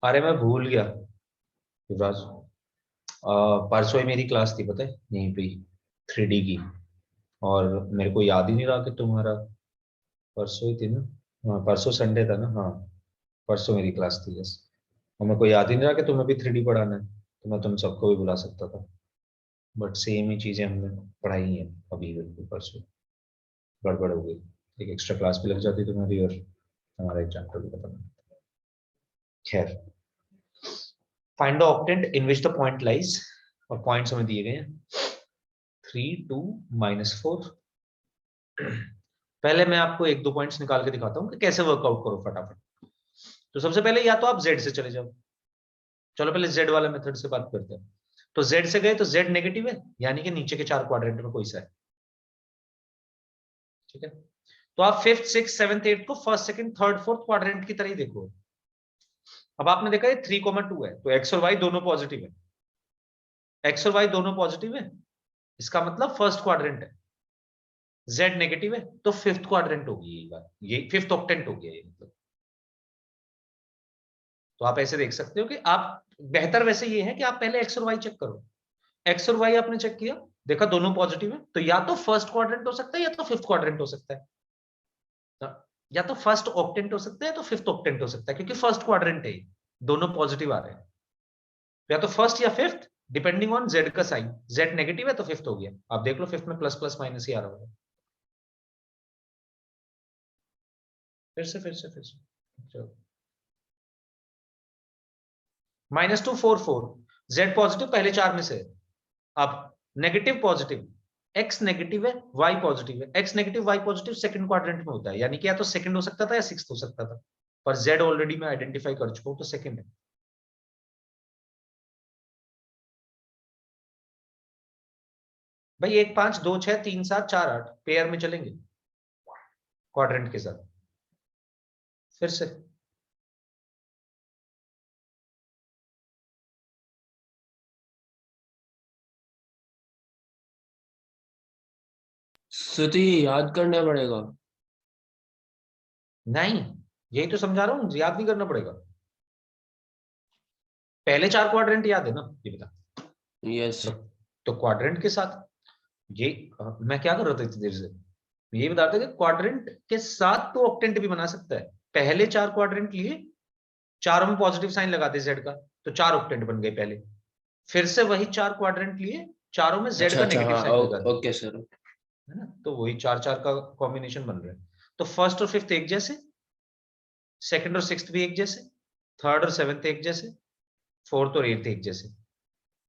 Speaker 1: अरे मैं भूल गया युवराज, परसों ही मेरी क्लास थी पता है यहीं पे 3D की, और मेरे को याद ही नहीं रहा कि तुम्हारा परसों ही थी ना। हाँ परसों संडे था ना, हाँ परसों मेरी क्लास थी बस, और मेरे को याद ही नहीं रहा कि तुम्हें भी 3D पढ़ाना है, तो मैं तुम सबको भी बुला सकता था, बट सेम ही चीजें हमने पढ़ाई हैं अभी बिल्कुल, परसों गड़बड़ हो गई, एक एक्स्ट्रा क्लास भी लग जाती तुम्हारी और हमारा एक चैप्टर भी खत्म। खैर, find the octant in which the point lies, और पॉइंट्स हमें दिए गए हैं 3 2 -4। पहले मैं आपको एक दो पॉइंट्स निकाल के दिखाता हूँ कि कैसे वर्कआउट करो फटाफट। तो सबसे पहले या तो आप Z से चले जाओ, चलो पहले Z वाला मेथड से बात करते हैं। तो Z से गए तो Z नेगेटिव है, यानी कि नीचे के चार क्वाड्रेंट में कोई सा है, ठीक है। तो आप फिफ्थ सिक्स सेवंथ एट को first second third fourth quadrant की तरह ही देखो। अब आपने देखा ये 3,2 है, तो एक्स और वाई दोनों पॉजिटिव है, एक्स और वाई दोनों पॉजिटिव है, इसका मतलब फर्स्ट क्वाड्रेंट है। Z नेगेटिव है तो फिफ्थ क्वाड्रेंट होगी ये बात, ये फिफ्थ ऑक्टेंट हो गया ये मतलब। तो आप ऐसे देख सकते हो कि आप, बेहतर वैसे ये है कि आप पहले एक्स और वाई चेक करो। एक्स और वाई आपने चेक किया, देखा दोनों पॉजिटिव है, तो या तो फर्स्ट क्वाड्रेंट हो सकता है या तो फिफ्थ क्वाड्रेंट हो सकता है, या तो फर्स्ट ऑक्टेंट हो सकता है तो फिफ्थ ऑक्टेंट हो सकता है, क्योंकि फर्स्ट क्वाड्रेंट है, दोनों पॉजिटिव आ रहे हैं, या तो फर्स्ट या फिफ्थ डिपेंडिंग ऑन Z का साइन। Z नेगेटिव है तो फिफ्थ हो गया, आप देख लो फिफ्थ में प्लस प्लस माइनस ही आ रहा होगा। फिर से चलो -244 z पॉजिटिव पहले 4 में से है। अब नेगेटिव पॉजिटिव x नेगेटिव है y पॉजिटिव है। x negative y positive second quadrant में होता है, यानी कि या तो सेकंड हो सकता था या सिक्स्थ हो सकता था, पर z ऑलरेडी मैं आइडेंटिफाई कर चुका हूं तो सेकंड है। भाई 1 5 2 6 3 7 4 8 पेयर में चलेंगे क्वाड्रेंट के साथ। फिर से
Speaker 3: So तो ये याद करना पड़ेगा।
Speaker 1: नहीं, यही तो समझा रहा हूं, याद नहीं करना पड़ेगा। पहले 4 क्वाड्रेंट याद है ना, ये बता।
Speaker 3: यस
Speaker 1: तो क्वाड्रेंट के साथ ये मैं क्या कर रहा था इतनी देर से, ये बता रहा था कि क्वाड्रेंट के साथ तो ऑक्टेंट भी बना सकता है। पहले 4 क्वाड्रेंट लिए, चारों में पॉजिटिव साइन लगाते जेड का, तो 4 ऑक्टेंट बन गए पहले। फिर से वही 4 क्वाड्रेंट लिए, चारों में जेड
Speaker 3: अच्छा
Speaker 1: का
Speaker 3: अच्छा
Speaker 1: नेगेटिव
Speaker 3: हाँ
Speaker 1: साइन लगा दिया,
Speaker 3: ओके सर।
Speaker 1: है ना। तो वही 4 4 का कॉम्बिनेशन बन रहा है। तो फर्स्ट और फिफ्थ एक जैसे, सेकंड और सिक्स्थ भी एक जैसे, थर्ड और सेवेंथ एक जैसे, फोर्थ और एट्थ एक जैसे,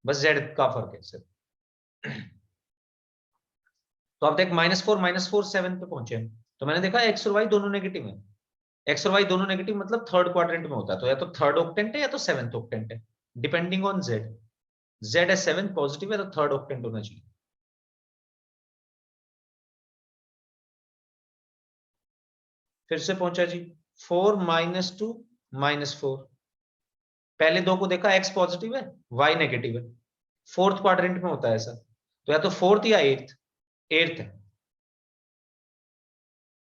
Speaker 1: बस जेड का फर्क है सर। तो आप देख -4 7 पे पहुंचे हैं, तो मैंने देखा एक्स और वाई दोनों नेगेटिव है। एक्स और वाई दोनों नेगेटिव मतलब थर्ड क्वाड्रेंट में होता है, तो या तो थर्ड ऑक्टेंट है या तो सेवेंथ ऑक्टेंट है, डिपेंडिंग ऑन जेड। जेड है 7 पॉजिटिव है तो थर्ड ऑक्टेंट होना चाहिए। फिर से पहुंचा जी 4 -2 -4। पहले दो को देखा, एक्स पॉजिटिव है वाई नेगेटिव है, फोर्थ क्वाड्रेंट में होता है ऐसा, तो या तो फोर्थ या एट्थ। एट्थ है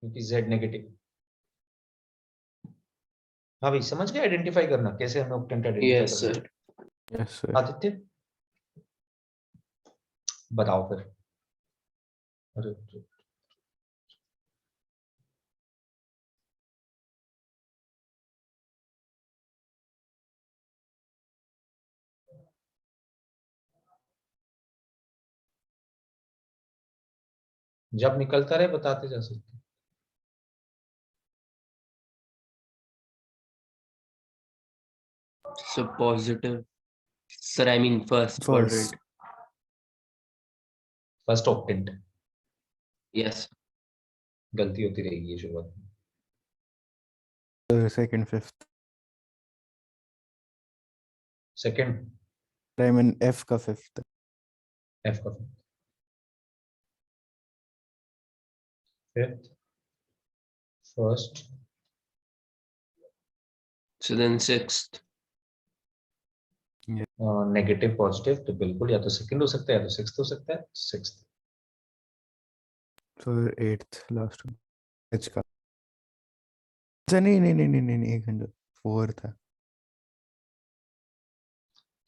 Speaker 1: क्योंकि जेड नेगेटिव। हाँ भाई समझ गए आइडेंटिफाई करना कैसे, हमें ऑक्टेंट आइडेंटिफाई
Speaker 3: यस
Speaker 1: करना है।
Speaker 3: सर।
Speaker 2: Yes sir.
Speaker 1: आदित्य बताओ फिर। अरे जब निकलता रहे बताते जा सकते।
Speaker 3: So positive. Sir, I mean first
Speaker 2: first
Speaker 3: quadrant.
Speaker 1: First octant
Speaker 3: Yes.
Speaker 1: गलती होती रहेगी ये शुरुआत में।
Speaker 2: Second fifth.
Speaker 1: Second
Speaker 2: I mean F का फिफ्थ।
Speaker 1: एफ का fifth, first
Speaker 3: So then sixth.
Speaker 1: Negative positive, तो बिल्कुल या तो सेकंड हो सकता है या तो सिक्स्थ हो सकता है। सिक्स्थ
Speaker 2: तो एट्थ लास्ट एच का। अच्छा नहीं नहीं नहीं नहीं नहीं नहीं, एक मिनट, फोर था।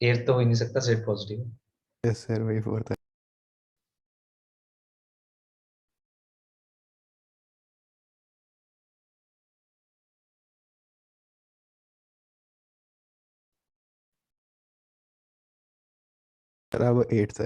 Speaker 1: एट्थ तो हो ही नहीं सकता, जेड पॉजिटिव है।
Speaker 2: यस सर, वही फोर था। सर अब एट था।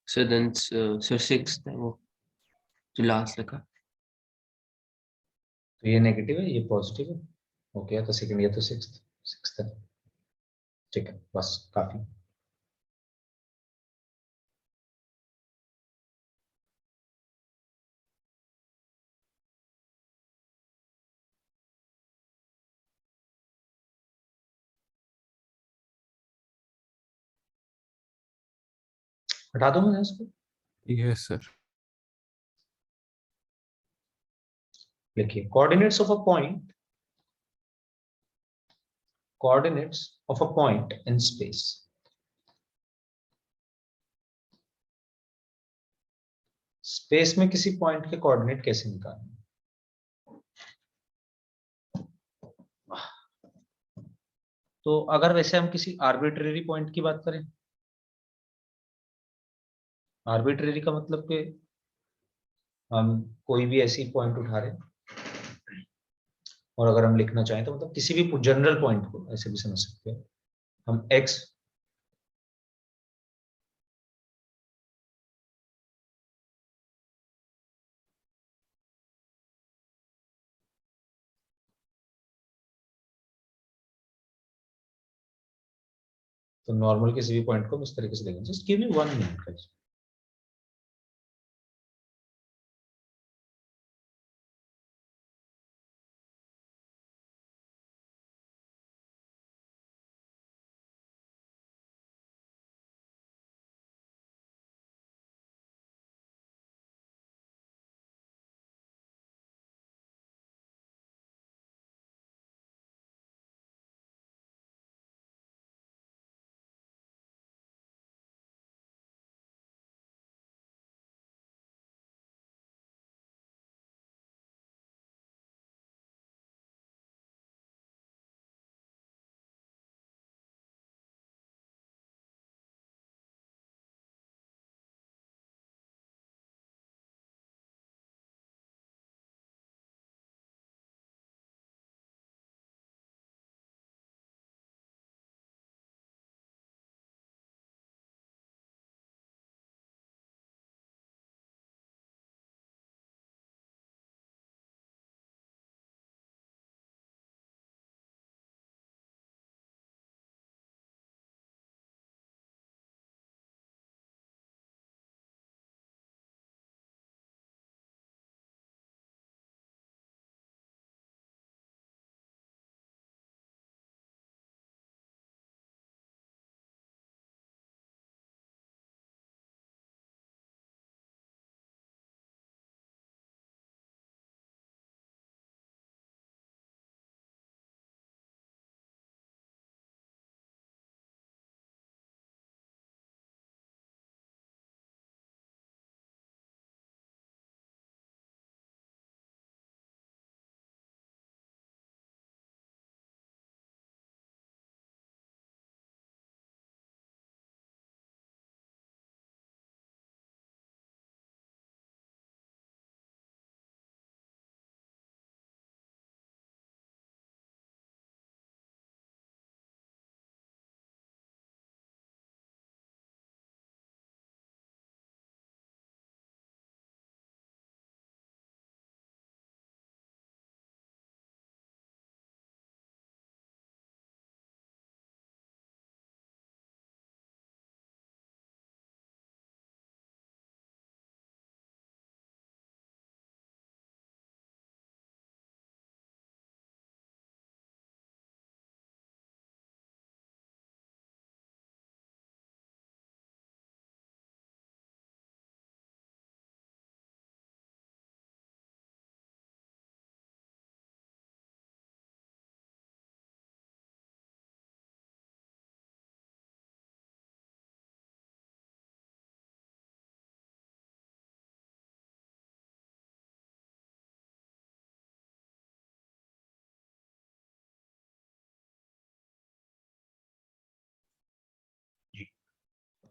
Speaker 3: So then so sixth है वो जो last लगा।
Speaker 1: तो ये नेगेटिव है ये पॉजिटिव है। ओके, या तो सेकंड या तो सिक्स्थ। सिक्स्थ है, ठीक है बस काफी। हटा दो मैं इसको।
Speaker 2: Yes sir.
Speaker 1: लिखिए coordinates of a point, coordinates of a point in space. Space में किसी पॉइंट के कोऑर्डिनेट कैसे निकालने। तो अगर वैसे हम किसी आर्बिट्रेरी पॉइंट की बात करें, आर्बिट्रेरी का मतलब कि हम कोई भी ऐसी पॉइंट उठा रहे हैं और अगर हम लिखना चाहें तो मतलब किसी भी जनरल पॉइंट को ऐसे भी समझ सकते हैं हम x तो नॉर्मल किसी भी पॉइंट को हम इस तरीके से देखेंगे just give me 1 minute guys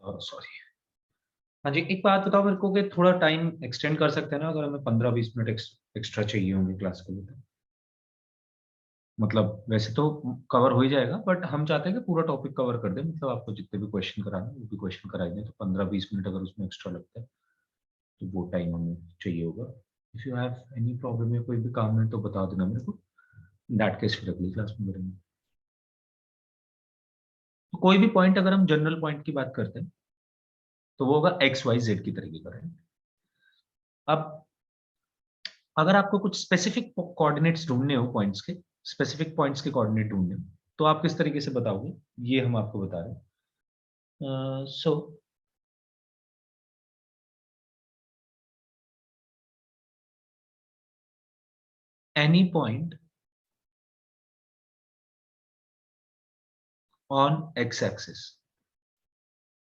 Speaker 1: sorry हाँ जी एक बात बताओ मेरे को कि थोड़ा टाइम एक्सटेंड कर सकते हैं ना अगर हमें 15-20 मिनट एक्स्ट्रा चाहिए होंगे क्लास के लिए तो मतलब वैसे तो कवर हो ही जाएगा बट हम चाहते हैं कि पूरा टॉपिक कवर कर दें मतलब आपको जितने भी क्वेश्चन कराने वो भी क्वेश्चन कराए दें तो 15-20 मिनट अगर उसमें एक्स्ट्रा लगता है तो वो टाइम हमें चाहिए होगा if you have any problem या कोई भी काम है तो बता देना मेरे को दैट केस फिर अगली क्लास में करेंगे तो कोई भी पॉइंट अगर हम जनरल पॉइंट की बात करते हैं तो वो होगा एक्स वाई जेड की तरीके का राइट अब अगर आपको कुछ स्पेसिफिक कोऑर्डिनेट्स ढूंढने हो पॉइंट्स के स्पेसिफिक पॉइंट्स के कोऑर्डिनेट ढूंढने हो तो आप किस तरीके से बताओगे ये हम आपको बता रहे हैं so any point on x axis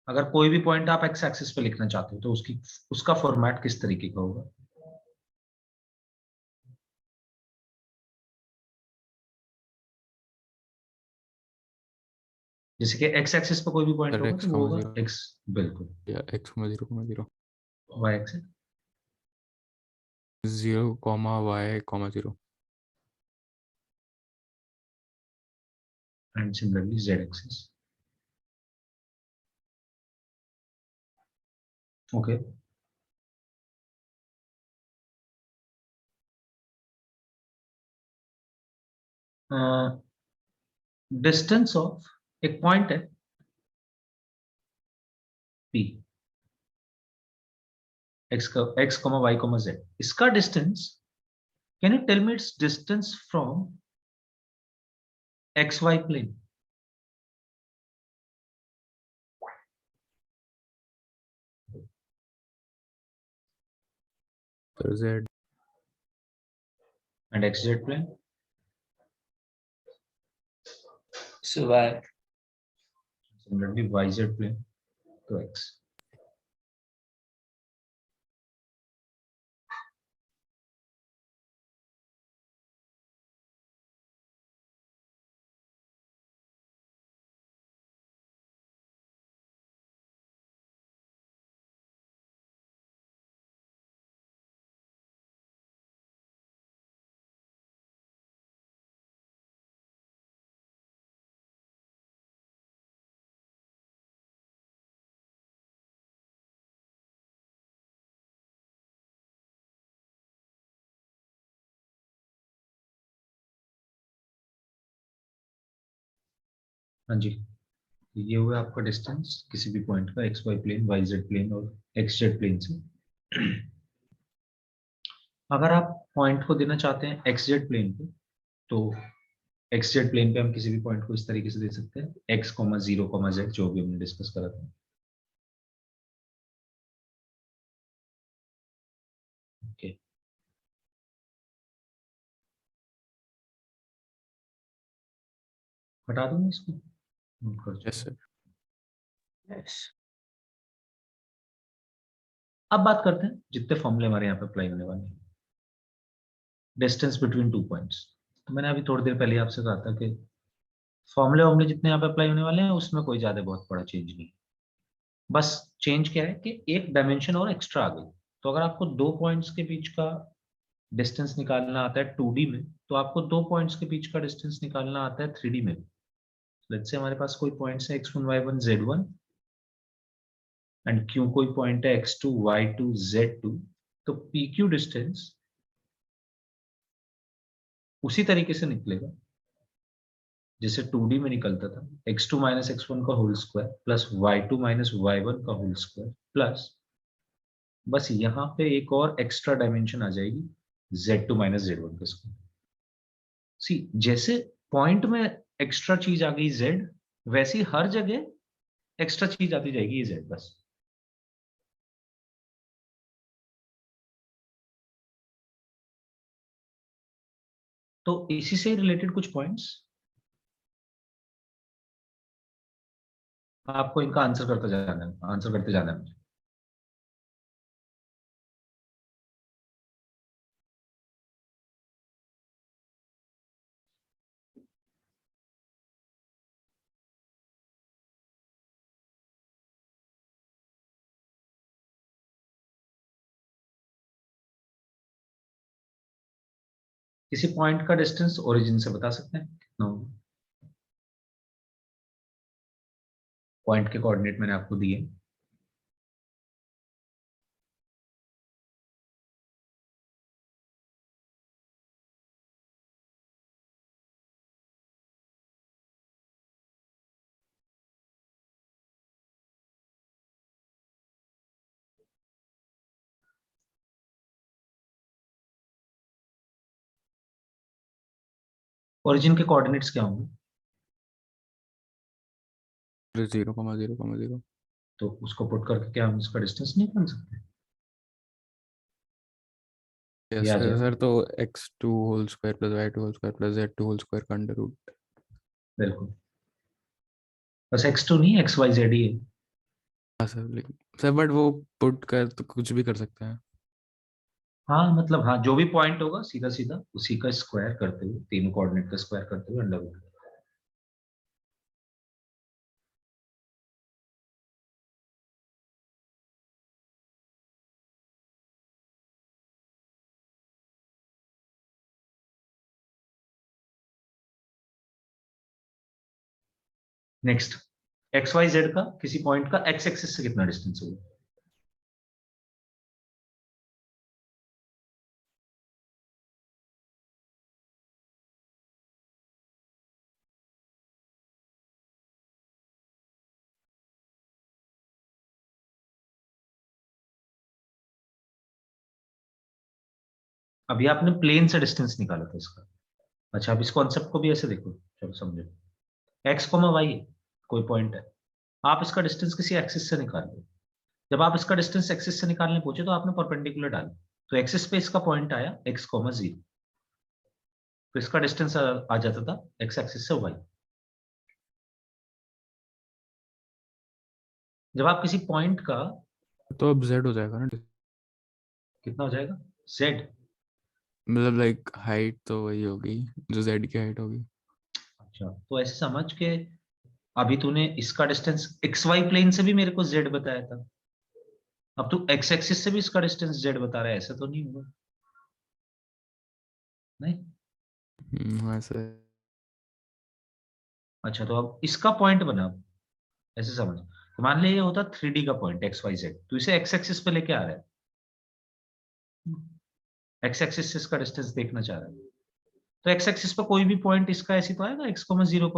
Speaker 1: अगर कोई भी पॉइंट आप एक्स एक्सिस पे लिखना चाहते हो तो उसकी उसका फॉर्मेट किस तरीके का होगा जैसे कि एक्स एक्सिस पे कोई भी पॉइंट
Speaker 2: सर
Speaker 1: होगा
Speaker 2: एक्स
Speaker 1: तो वो
Speaker 2: कॉमा
Speaker 1: होगा
Speaker 2: जीरो
Speaker 1: एक्स बिल्कुल
Speaker 2: या x comma zero
Speaker 1: y axis
Speaker 2: 0 comma y comma zero
Speaker 1: and similarly z axis. Okay. Distance of एक पॉइंट है P x, y, z, इसका distance, can you tell me its distance from x y plane?
Speaker 2: तो z
Speaker 1: and x z plane?
Speaker 3: So y.
Speaker 1: Similarly y z plane तो x. हाँ जी, ये हुआ आपका distance किसी भी पॉइंट का x y plane, y z plane और एक्स जेड प्लेन से. अगर आप पॉइंट को देना चाहते हैं एक्स जेड प्लेन पे, तो एक्स जेड प्लेन पे हम किसी भी पॉइंट को इस तरीके से दे सकते हैं एक्स, जीरो, जेड, जो भी हमने डिस्कस करा था. ओके, हटा दूंगा इसको, नोट कर
Speaker 2: yes
Speaker 1: दो.
Speaker 2: sir.
Speaker 3: Yes.
Speaker 1: अब बात करते हैं जितने फॉर्मूले हमारे यहाँ पे अप्लाई होने वाले हैं. डिस्टेंस बिटवीन टू पॉइंट्स, तो मैंने अभी थोड़ी देर पहले आपसे कहा था कि फॉर्मूले जितने यहाँ पे अप्लाई होने वाले हैं उसमें कोई ज्यादा बहुत बड़ा चेंज नहीं. बस चेंज क्या है कि एक डायमेंशन और एक्स्ट्रा आ गई. तो अगर आपको दो पॉइंट्स के बीच का डिस्टेंस निकालना आता है 2D में, तो आपको दो पॉइंट्स के बीच का डिस्टेंस निकालना आता है 3D में. लेट्स से हमारे पास कोई पॉइंट्स है x1 y1 z1 and q कोई पॉइंट है x2 y2 z2. तो pq डिस्टेंस उसी तरीके से निकलेगा जैसे 2D में निकलता था, x2 माइनस x1 का whole square plus y2 minus y1 का होल स्क्वायर प्लस, बस यहाँ पे एक और एक्स्ट्रा डायमेंशन आ जाएगी z2 माइनस z1 का स्क्वायर. सी, जैसे पॉइंट में एक्स्ट्रा चीज आ गई z, वैसी हर जगह एक्स्ट्रा चीज आती जाएगी z बस. तो इसी से रिलेटेड कुछ पॉइंट्स आपको इनका आंसर करते जाना है, आंसर करते जाना है. किसी पॉइंट का डिस्टेंस ओरिजिन से बता सकते हैं कितना होगा? पॉइंट के कोऑर्डिनेट मैंने आपको दिए. ओरिजिन के कोऑर्डिनेट्स क्या होंगे?
Speaker 2: 0,0,0.
Speaker 1: तो उसको पुट करके क्या हम इसका डिस्टेंस नहीं बन सकते? ये
Speaker 2: yes
Speaker 1: आ
Speaker 2: sir,
Speaker 1: जाएगा.
Speaker 2: सर तो x2 whole square plus y2 whole square plus z2 whole square का अंडर रूट.
Speaker 1: बिल्कुल, बस x2 नहीं, एक्स वाई जेड ही है.
Speaker 2: हाँ सर, लेकिन सर बट वो पुट कर तो कुछ भी कर सकते हैं.
Speaker 1: हाँ मतलब, हाँ जो भी पॉइंट होगा सीधा सीधा उसी का स्क्वायर करते हुए, तीनों कोऑर्डिनेट का स्क्वायर करते हुए under root. Next, x y z का किसी पॉइंट का एक्स एक्सिस से कितना डिस्टेंस होगा? अभी आपने प्लेन से डिस्टेंस निकाला था इसका। अच्छा, अब इस कॉन्सेप्ट को भी ऐसे देखो, चलो समझो। एक्स कोमा वाई कोई पॉइंट है, आप इसका डिस्टेंस किसी एक्सिस से निकाल लो। जब आप इसका डिस्टेंस एक्सिस से निकालने पहुंचे तो आपने परपेंडिकुलर डाली, तो एक्सिस पे इसका पॉइंट आया एक्स कोमा जीरो, तो इसका डिस्टेंस आ जाता था एक्स एक्सिस से वाई। जब आप किसी पॉइंट का,
Speaker 2: तो अब z हो जाएगा ना,
Speaker 1: कितना हो जाएगा जेड?
Speaker 2: मतलब लाइक हाइट तो वही होगी जो z की हाइट होगी।
Speaker 1: अच्छा, तो ऐसे समझ के अभी तूने इसका डिस्टेंस एक्स वाई प्लेन से भी मेरे को जेड बताया था, अब तू एक्स एक्सिस से भी इसका डिस्टेंस जेड बता रहा है, ऐसा तो नहीं होगा? नहीं।
Speaker 2: ऐसे।
Speaker 1: अच्छा, तो अब इसका पॉइंट बना, ऐसे समझ। तो मान लिया ये होता 3D का पॉइंट एक्स वाई जेड, तो इसे एक्स एक्सिस पे लेके आ रहा है, एक्स एक्सिस से इसका डिस्टेंस देखना चाह रहा है, तो एक्स एक्सिस पे कोई भी पॉइंट इसका ऐसी तो आएगा एक्स कोमा जीरो,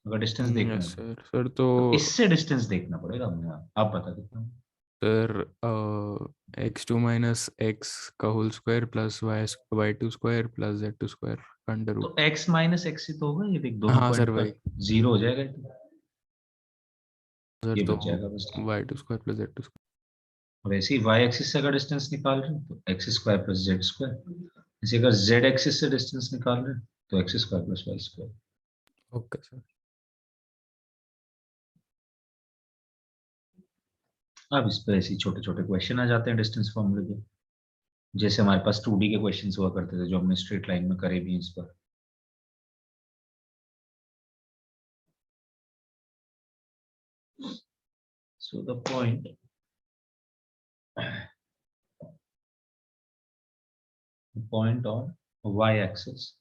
Speaker 1: अगर डिस्टेंस देखना
Speaker 2: यस
Speaker 1: है
Speaker 2: सर। सर तो
Speaker 1: तो इससे डिस्टेंस देखना पड़ेगा हमें। आप बता कितना?
Speaker 2: सर x2 माइनस एक्स का whole square plus y2 square plus z2 square under
Speaker 1: तो
Speaker 2: रूट।
Speaker 1: x माइनस एक्स ही तो होगा, ये देख दोनों
Speaker 2: हाँ
Speaker 1: पॉइंट
Speaker 2: सर
Speaker 1: पर
Speaker 2: वही।
Speaker 1: जीरो हो जाएगा, तो
Speaker 2: सर
Speaker 1: ये
Speaker 2: तो
Speaker 1: बच जाएगा बस।
Speaker 2: y2 square plus z2 square.
Speaker 1: और ऐसे ही y एक्सिस से अगर डिस्टेंस निकाल रहे हैं तो x square plus Z square, ऐसे अगर z एक्सिस से डिस्टेंस निकाल रहे हैं तो x square plus y square.
Speaker 2: Okay sir.
Speaker 1: अब इस पर ऐसे छोटे छोटे क्वेश्चन आ जाते हैं डिस्टेंस फॉर्मूले के, जैसे हमारे पास 2D के क्वेश्चंस हुआ करते थे जो हमने स्ट्रेट लाइन में करे भी हैं इस पर। So the point on y-axis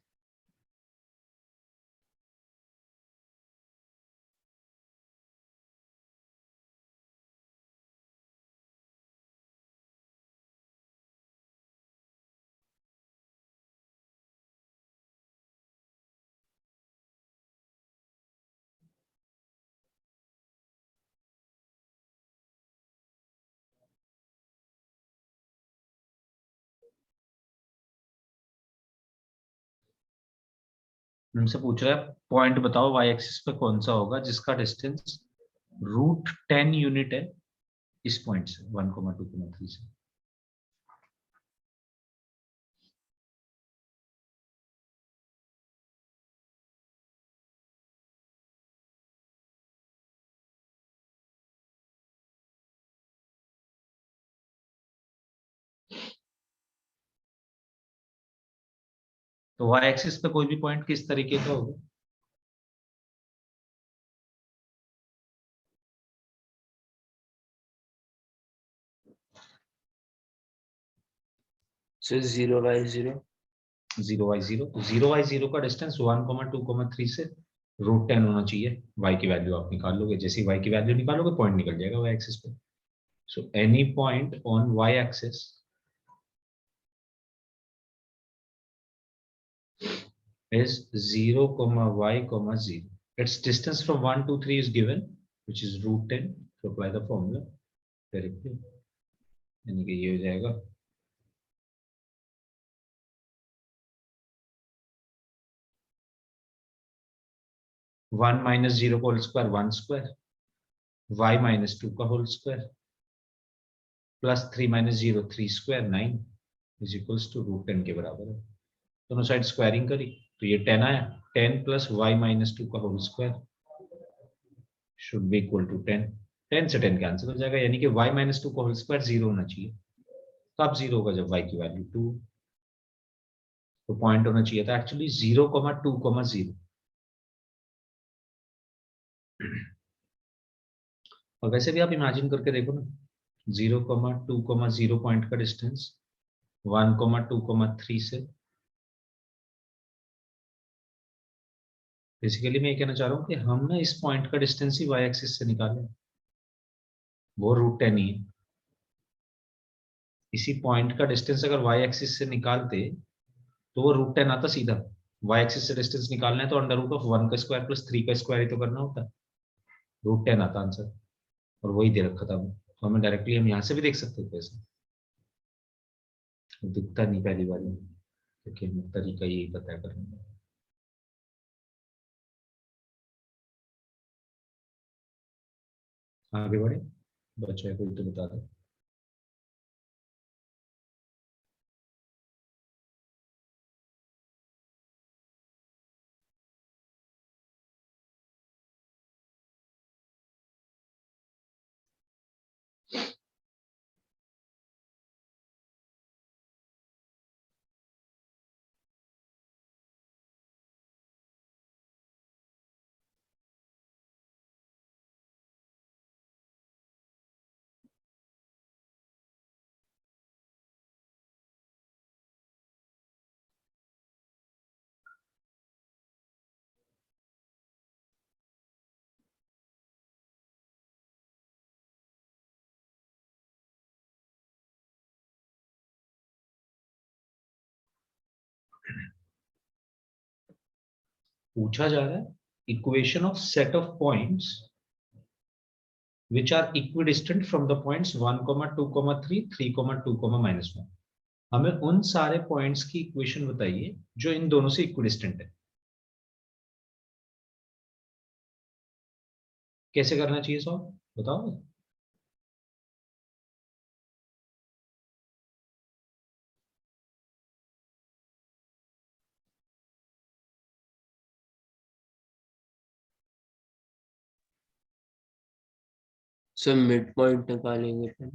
Speaker 1: हमसे पूछ रहा है पॉइंट बताओ y एक्सिस पे कौन सा होगा जिसका डिस्टेंस √10 यूनिट है इस पॉइंट से 1,2,3 से। तो y एक्सिस पे कोई भी पॉइंट किस तरीके का होगा?
Speaker 3: So 0 by 0.
Speaker 1: 0/0, तो 0/0 का डिस्टेंस 1,2,3 से √10 होना चाहिए। y की वैल्यू आप निकाल लोगे, जैसे ही y की वैल्यू निकालोगे पॉइंट निकल जाएगा y एक्सिस पे। So any point on y axis is 0,y,0. Its distance from 1 to 3 is given, which is √10. To apply the formula directly, यानी कि ये हो जाएगा 1 - 0 का होल स्क्वायर 1 स्क्वायर, y - 2 का whole square plus 3 - 0 3 square 9 is equals to √10 के बराबर है। दोनों साइड स्क्वायरिंग करी तो ये 10 आया, 10 प्लस y - 2 का whole square should be equal to 10। 10 से 10 कैंसिल हो जाएगा, यानी कि y - 2 का होल स्क्वायर 0 होना चाहिए। कब 0 होगा? जब y की वैल्यू 2। तो पॉइंट होना चाहिए था एक्चुअली 0,2,0। और वैसे भी आप इमेजिन करके देखो ना, 0,2,0 पॉइंट का डिस्टेंस 1,2,3 से बेसिकली मैं ये कहना चाह रहा हूँ कि हम ना इस पॉइंट का डिस्टेंस ही वाई एक्सिस से निकालें, वो √10 ही है। इसी पॉइंट का डिस्टेंस अगर वाई एक्सिस से निकालते तो वो √10 आता सीधा। वाई एक्सिस से डिस्टेंस निकालना है तो √1 का स्क्वायर प्लस 3 का स्क्वायर ही तो करना होता है, √10 आता आंसर। और वही दे रखा था तो हमें डायरेक्टली हम यहाँ से भी देख सकते थे ऐसे, दिखता नहीं पहली बार में, क्योंकि हमें तरीका यही पता है करने का। आगे बढ़े, बच्चा है कोई तो बता दो। पूछा जा रहा है equation of set of points which are equidistant from the points 1, 2, 3, 3, 2, -1। हमें उन सारे पॉइंट्स की इक्वेशन बताइए जो इन दोनों से इक्विडिस्टेंट है। कैसे करना चाहिए सॉल्व, बताओ।
Speaker 3: सर मिड पॉइंट निकालेंगे पहले।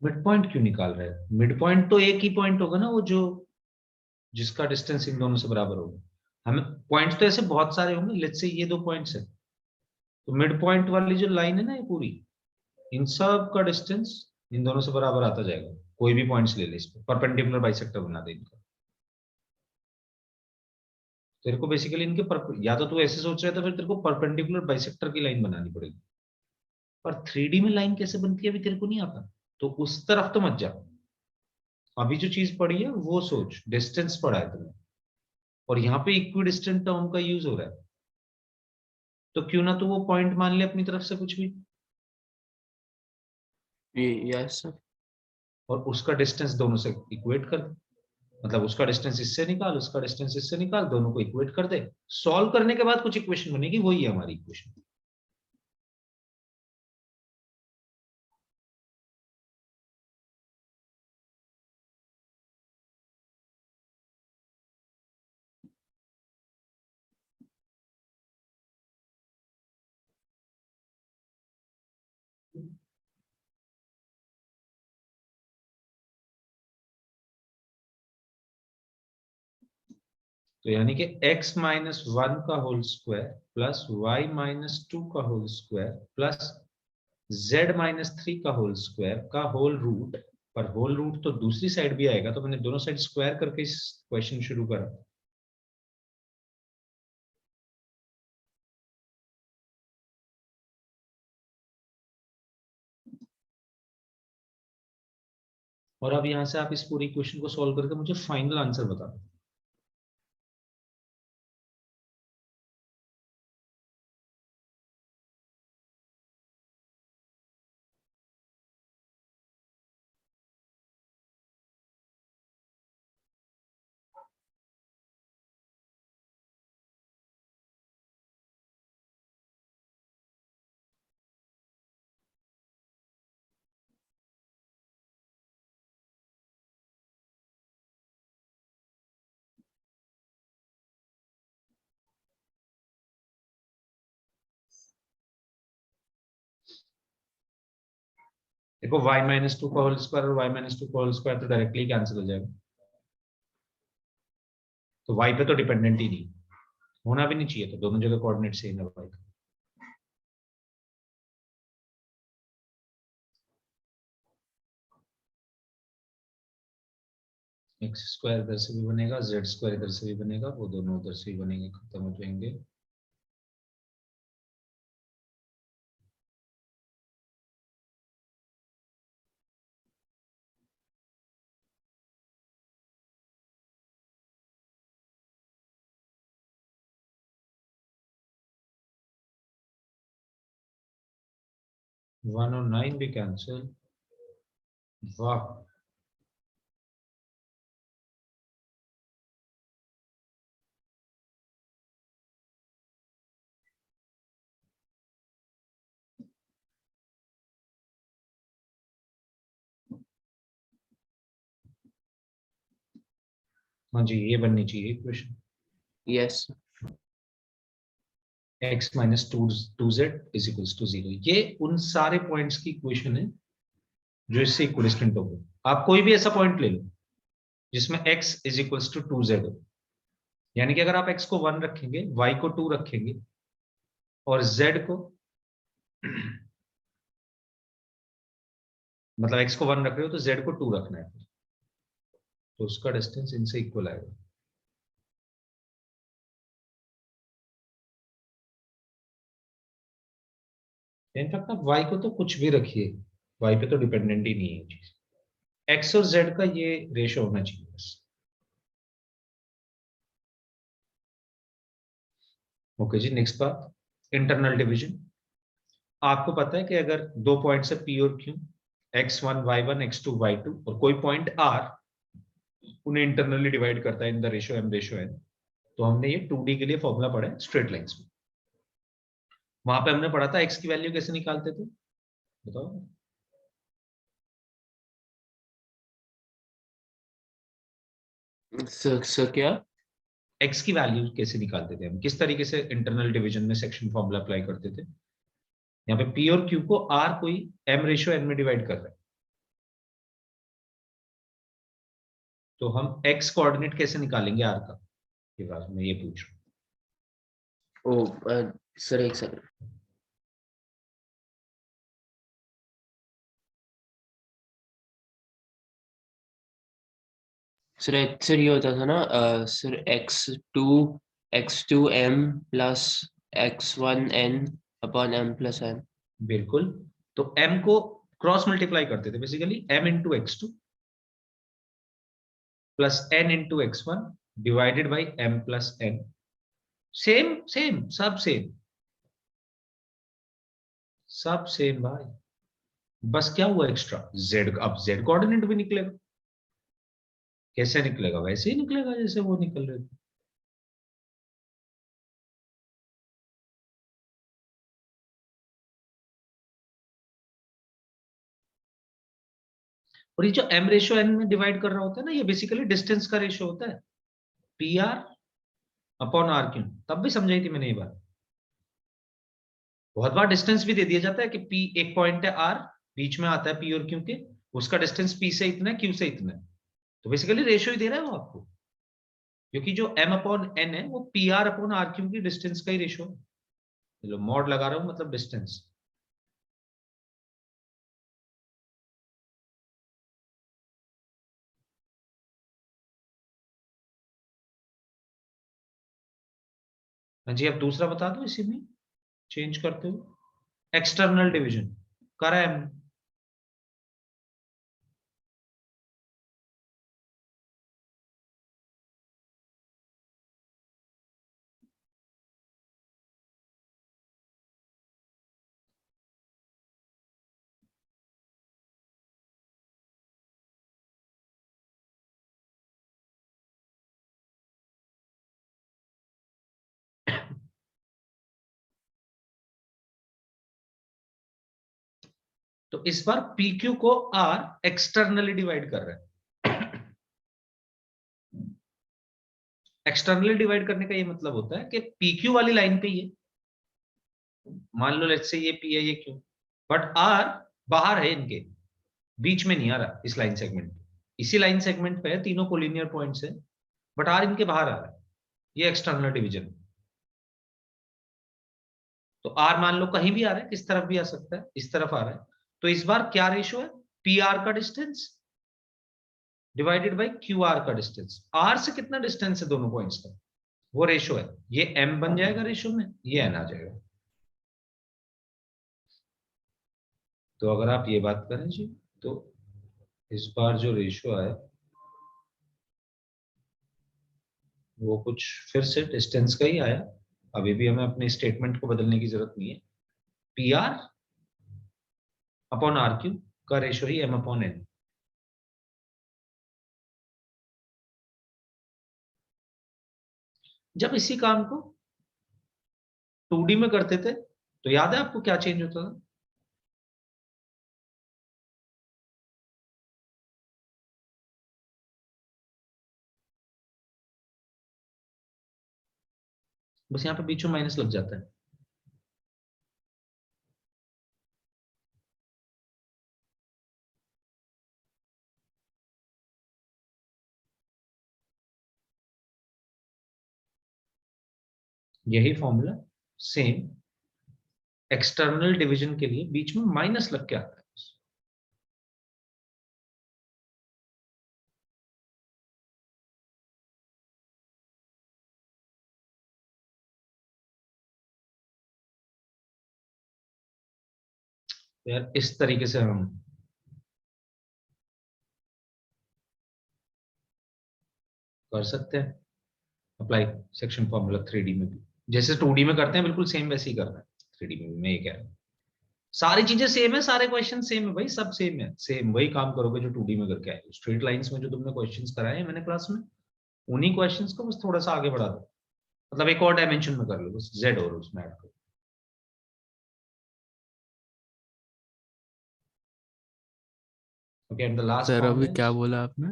Speaker 1: मिड पॉइंट क्यों निकाल रहे हैं? मिड पॉइंट तो एक ही पॉइंट होगा ना, वो जो जिसका डिस्टेंस इन दोनों से बराबर होगा। हमें पॉइंट्स तो ऐसे बहुत सारे होंगे, लेट्स से ये 2 पॉइंट्स है, तो मिड पॉइंट वाली जो लाइन है ना ये पूरी, इन सब का डिस्टेंस इन दोनों से बराबर आता जाएगा। कोई भी पॉइंट्स ले ले, इस पर परपेंडिकुलर बाइसेक्टर बना दे इनका। तेरे को बेसिकली इनके या तो तू ऐसे सोच रहा था, फिर तेरे को परपेंडिकुलर बाइसेक्टर की लाइन बनानी पड़ेगी। पर 3D में लाइन कैसे बनती है अभी तेरे को नहीं आता, तो उस तरफ तो मत जा। अभी जो चीज पढ़ी है वो सोच, डिस्टेंस पढ़ा है तुमने, और यहाँ पे इक्विडिस्टेंट टर्म का यूज हो रहा है, तो क्यों ना तू वो पॉइंट मान ले अपनी तरफ से कुछ भी,
Speaker 3: यस सर।
Speaker 1: और उसका डिस्टेंस दोनों से इक्वेट कर दे। मतलब उसका डिस्टेंस इससे निकाल, उसका डिस्टेंस इससे निकाल, दोनों को इक्वेट कर दे। सॉल्व करने के बाद कुछ इक्वेशन बनेगी, वही है हमारी इक्वेशन। तो यानी कि x-1 का होल स्क्वायर प्लस y-2 का होल स्क्वायर प्लस z-3 का होल स्क्वायर का होल रूट, पर होल रूट तो दूसरी साइड भी आएगा, तो मैंने दोनों साइड स्क्वायर करके इस क्वेश्चन शुरू करा। और अब यहां से आप इस पूरी क्वेश्चन को सॉल्व करके मुझे फाइनल आंसर बता दो। देखो y-2 का होल स्क्वायर और y-2 का होल स्क्वायर तो डायरेक्टली कैंसिल हो जाएगा, तो y पे तो डिपेंडेंट ही नहीं, होना भी नहीं चाहिए, तो दोनों जगह कोऑर्डिनेट सेम है y का। एक्स स्क्वायर इधर से भी बनेगा, जेड स्क्वायर इधर से भी बनेगा, वो दोनों उधर से भी बनेंगे, खत्म हो जाएंगे। वन और 9 भी कैंसिल, वाह। हाँ जी, ये बननी चाहिए इक्वेशन।
Speaker 3: Yes.
Speaker 1: x minus two z is equals to 0। ये उन सारे पॉइंट्स की इक्वेशन है जो इससे इक्विडिस्टेंट हो गए। आप कोई भी ऐसा पॉइंट ले लो जिसमें x is equals to 2z हो, यानी कि अगर आप x को 1 रखेंगे, y को 2 रखेंगे और z को मतलब x को 1 रख रहे हो तो z को 2 रखना है, तो उसका डिस्टेंस इनसे इक्वल आएगा। इनफैक्ट आप y को तो कुछ भी रखिए, y पे तो डिपेंडेंट ही नहीं है ये चीज। x और z का ये रेशो होना चाहिए बस। ओके जी, नेक्स्ट बात, इंटरनल डिवीजन। आपको पता है कि अगर दो पॉइंट्स है p और q, x1 y1 x2 y2, और कोई पॉइंट r, उन्हें इंटरनली डिवाइड करता है in the ratio m ratio n, तो हमने ये 2D के लिए फॉर्मूला पढ़ा है स्ट्रेट लाइंस में। वहां पे हमने पढ़ा था x की वैल्यू कैसे निकालते थे, बताओ।
Speaker 3: So क्या?
Speaker 1: x की वैल्यू कैसे निकालते थे हम, किस तरीके से इंटरनल डिवीजन में सेक्शन फॉर्मूला अप्लाई करते थे। यहाँ पे p और q को r कोई m रेशियो n में डिवाइड कर रहा है, तो हम x कोऑर्डिनेट कैसे निकालेंगे r का, ये बात मैं ये पूछ रहा हूँ।
Speaker 3: सर एक सेकंड। सर ये होता था ना sir x2m plus x1n upon m plus n।
Speaker 1: बिल्कुल, तो m को क्रॉस मल्टीप्लाई करते थे basically, m into x2 plus n into x1 divided by m plus n। Same same सब सेम, सब सेम भाई, बस क्या हुआ एक्स्ट्रा, z, अब z कोऑर्डिनेट भी निकलेगा। कैसे निकलेगा, वैसे ही निकलेगा जैसे वो निकल रहे थे। और ये जो m रेशियो n में डिवाइड कर रहा होता है ना, ये बेसिकली डिस्टेंस का रेशियो होता है, P R upon R Q. तब भी समझाई थी मैंने ये बात। बहुत बार डिस्टेंस भी दे दिया जाता है कि p एक पॉइंट है r, बीच में आता है p और q के, उसका डिस्टेंस p से इतना है, q से इतना है, तो बेसिकली रेशियो ही दे रहा है वो आपको, क्योंकि जो m अपॉन n है वो P R upon R Q की डिस्टेंस का ही रेशियो है। चलो मॉड लगा रहा हूं, मतलब डिस्टेंस। हाँ जी, अब दूसरा बता दो इसी में चेंज करते हो, एक्सटर्नल डिवीजन करा है हमने। तो इस बार PQ को R एक्सटर्नली डिवाइड कर रहे हैं। एक्सटर्नली डिवाइड करने का ये मतलब होता है कि PQ वाली लाइन पे ये, मान लो लेट्स से ये P है ये Q, बट R बाहर है इनके, बीच में नहीं आ रहा इस लाइन सेगमेंट पे, इसी लाइन सेगमेंट पे है, तीनों कोलिनियर पॉइंट्स है, बट R इनके बाहर आ रहा है, ये एक्सटर्नल डिवीजन। तो R मान लो कहीं भी आ रहा है, किस तरफ भी आ सकता है, इस तरफ आ रहा है, तो इस बार क्या रेशियो है, पी आर का distance divided by Q R का डिस्टेंस। आर से कितना डिस्टेंस है दोनों पॉइंट्स का, वो रेशो है। ये एम बन जाएगा रेशो में, ये एन आ जाएगा। तो अगर आप ये बात करें जी, तो इस बार जो रेशो है वो कुछ फिर से डिस्टेंस का ही आया। अभी भी हमें अपने स्टेटमेंट को बदलने की जरूरत नहीं है। P R upon R Q का रेशो ही एम अपॉन एन। जब इसी काम को 2D में करते थे तो याद है आपको क्या चेंज होता था? बस यहाँ पे बीच में माइनस लग जाता है। यही फॉर्मूला सेम एक्सटर्नल डिवीजन के लिए बीच में माइनस लग के आता है। यार इस तरीके से हम कर सकते हैं अप्लाई सेक्शन फॉर्मूला 3D में भी, जैसे 2D में करते हैं बिल्कुल सेम वैसे ही करना है 3D में भी। मैं ये कह रहा हूँ सारी चीजें सेम है, सारे क्वेश्चन सेम है भाई, सब सेम है। सेम वही काम करोगे जो 2D में करके आए। स्ट्रेट लाइंस में जो तुमने क्वेश्चंस कराए हैं मैंने क्लास में, उन्हीं क्वेश्चंस को बस थोड़ा सा आगे बढ़ा दो, मतलब एक और डायमेंशन में कर लो, बस जेड और उसमें ऐड करो। Okay, and the last
Speaker 2: sir अभी
Speaker 1: फॉर्मूला
Speaker 2: क्या
Speaker 1: इज,
Speaker 2: बोला आपने?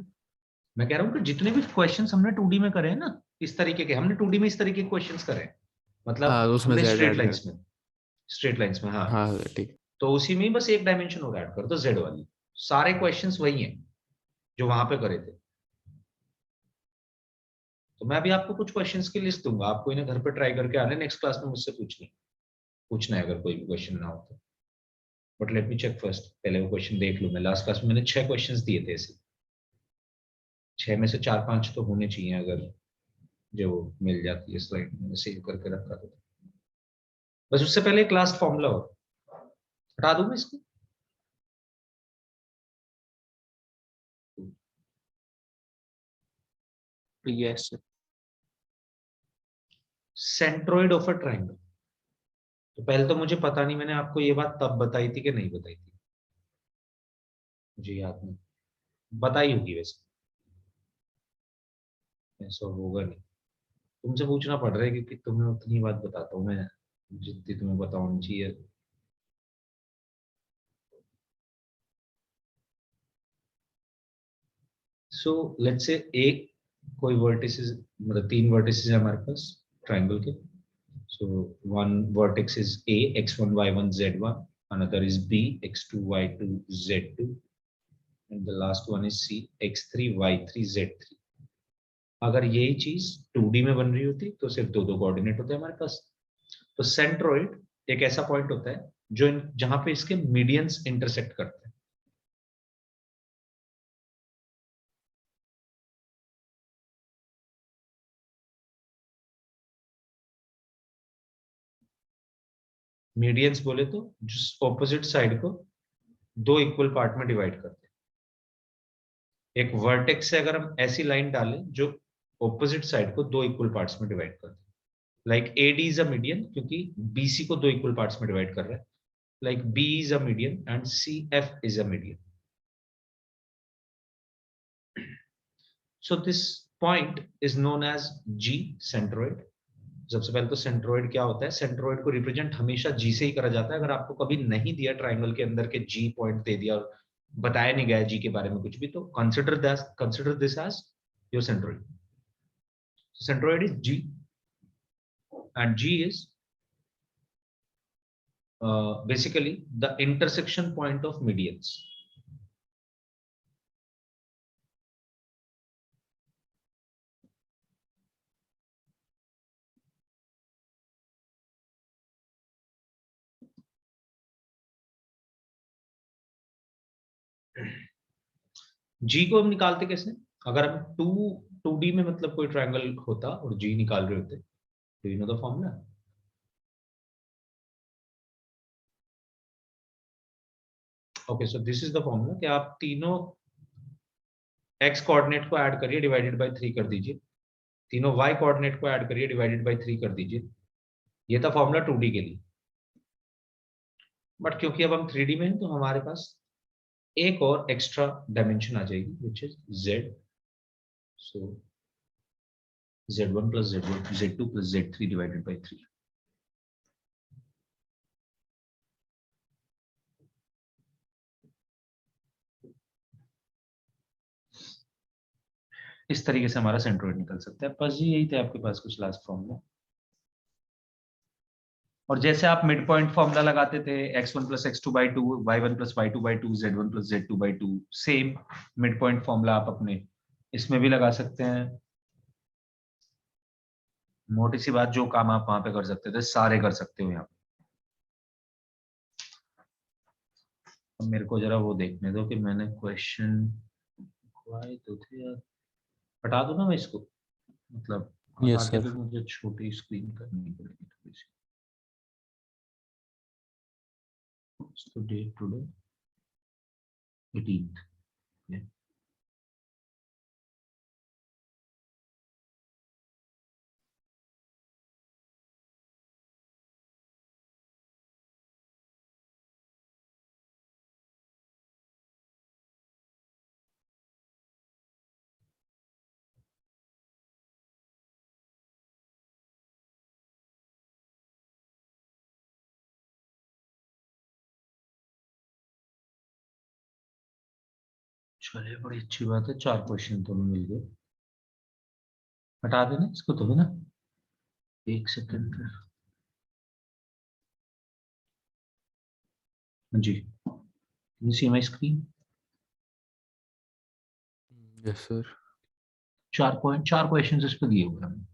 Speaker 1: मैं कह रहा हूँ कि जितने भी क्वेश्चंस हमने 2D में करे हैं ना, इस तरीके के हमने 2D में इस तरीके के क्वेश्चंस करे हैं,
Speaker 2: हाँ
Speaker 1: मतलब
Speaker 2: तो उसमें
Speaker 1: हमने
Speaker 2: जेड
Speaker 1: स्ट्रेट
Speaker 2: ऐड कर।
Speaker 1: लाइंस में, स्ट्रेट लाइंस में, हाँ।
Speaker 2: हाँ ठीक।
Speaker 1: तो उसी में ही बस एक डायमेंशन और ऐड कर दो, जेड वाली। सारे क्वेश्चंस वही हैं जो वहां पे करे थे। तो मैं अभी आपको कुछ क्वेश्चंस की लिस्ट दूंगा, आपको इन्हें घर पे ट्राई करके आने, नेक्स्ट क्लास में मुझसे पूछना है अगर कोई भी क्वेश्चन ना हो तो। But let me check first, पहले वो क्वेश्चन देख लूं। मैं लास्ट क्लास में मैंने 6 क्वेश्चंस दिए थे ऐसे, 6 में से 4-5 तो होने चाहिए, अगर जो मिल जाती है स्लाइड में सेव करके रखा तो। बस उससे पहले एक लास्ट फॉर्मूला हो, हटा दूं मैं इसको।
Speaker 3: Yes, sir.
Speaker 1: Centroid of a triangle. तो पहले तो मुझे पता नहीं मैंने आपको ये बात तब बताई थी कि नहीं बताई थी, मुझे याद नहीं। बताई होगी वैसे, ऐसा होगा नहीं। तुमसे पूछना पड़ रहा है क्योंकि तुम्हें उतनी बात बताता हूँ मैं जितनी तुम्हें बतानी चाहिए। सो लेट्स से एक कोई वर्टिसेस, मतलब 3 वर्टिसेस है हमारे पास ट्राइंगल के। So one vertex is a x1 y1 z1, another is b x2 y2 z2, and the last one is c x3 y3 z3। अगर यही चीज 2D में बन रही होती तो सिर्फ दो दो कोऑर्डिनेट होते हैं हमारे पास। तो सेंट्रोइड एक ऐसा पॉइंट होता है जो जहां पे इसके मीडियंस इंटरसेक्ट करते हैं। मीडियंस बोले तो जो ऑपोजिट साइड को दो इक्वल पार्ट में डिवाइड करते हैं। एक वर्टेक्स से अगर हम ऐसी लाइन डालें जो ऑपोजिट साइड को दो इक्वल पार्ट्स में डिवाइड करते हैं, like AD is a median क्योंकि BC को दो इक्वल पार्ट्स में डिवाइड कर रहा है, like B is a median and CF is a median. So this point is known as G centroid. सबसे पहले तो सेंट्रोइड क्या होता है? सेंट्रोइड को रिप्रेजेंट हमेशा G से ही करा जाता है। अगर आपको कभी नहीं दिया ट्राइंगल के अंदर के G पॉइंट दे दिया और बताया नहीं गया G के बारे में कुछ भी, तो consider this as your centroid. So centroid is G and G is basically the intersection point of medians. जी को हम निकालते कैसे? अगर हम 2D में मतलब कोई ट्रायंगल होता और जी निकाल रहे होते, तो you know the formula. Okay, so this is the formula कि आप तीनों x कोऑर्डिनेट को ऐड करिए, डिवाइडेड बाय 3 कर दीजिए, तीनों y कोऑर्डिनेट को ऐड करिए, डिवाइडेड बाय 3 कर दीजिए। ये था फॉर्मूला 2D के लिए। बट क्योंकि अब हम 3D में हैं तो हमारे पास एक और एक्स्ट्रा डायमेंशन आ जाएगी, which is z। So z1 plus z2 plus z3 divided by 3। इस तरीके से हमारा सेंट्रोइड निकल सकता है। बस जी यही थे आपके पास कुछ लास्ट फॉर्मूला। और जैसे आप मिड पॉइंट फॉर्मूला लगाते थे x1 plus x2 by 2, y1 plus y2 by 2, z1 plus z2 by 2, same mid point formula आप अपने इसमें भी लगा सकते हैं। मोटी सी बात, जो काम आप वहां पे कर सकते थे सारे कर सकते हो यहाँ पे। अब मेरे को जरा वो देखने दो कि मैंने क्वेश्चन तो थे यार, हटा दो ना मैं इसको, मतलब
Speaker 2: Yes,
Speaker 1: हटा के
Speaker 2: sir.
Speaker 1: फिर मुझे छोटी स्क्रीन करनी पड़ेगी थोड़ी सी। So date today 18th। Yeah. चलिए, बड़ी अच्छी बात है, 4 क्वेश्चन तो मिल गए। हटा देना इसको तो, है ना? एक सेकंड जी। Can you see my screen?
Speaker 2: Yes, sir.
Speaker 1: 4 question इस पे दिए हुए हैं।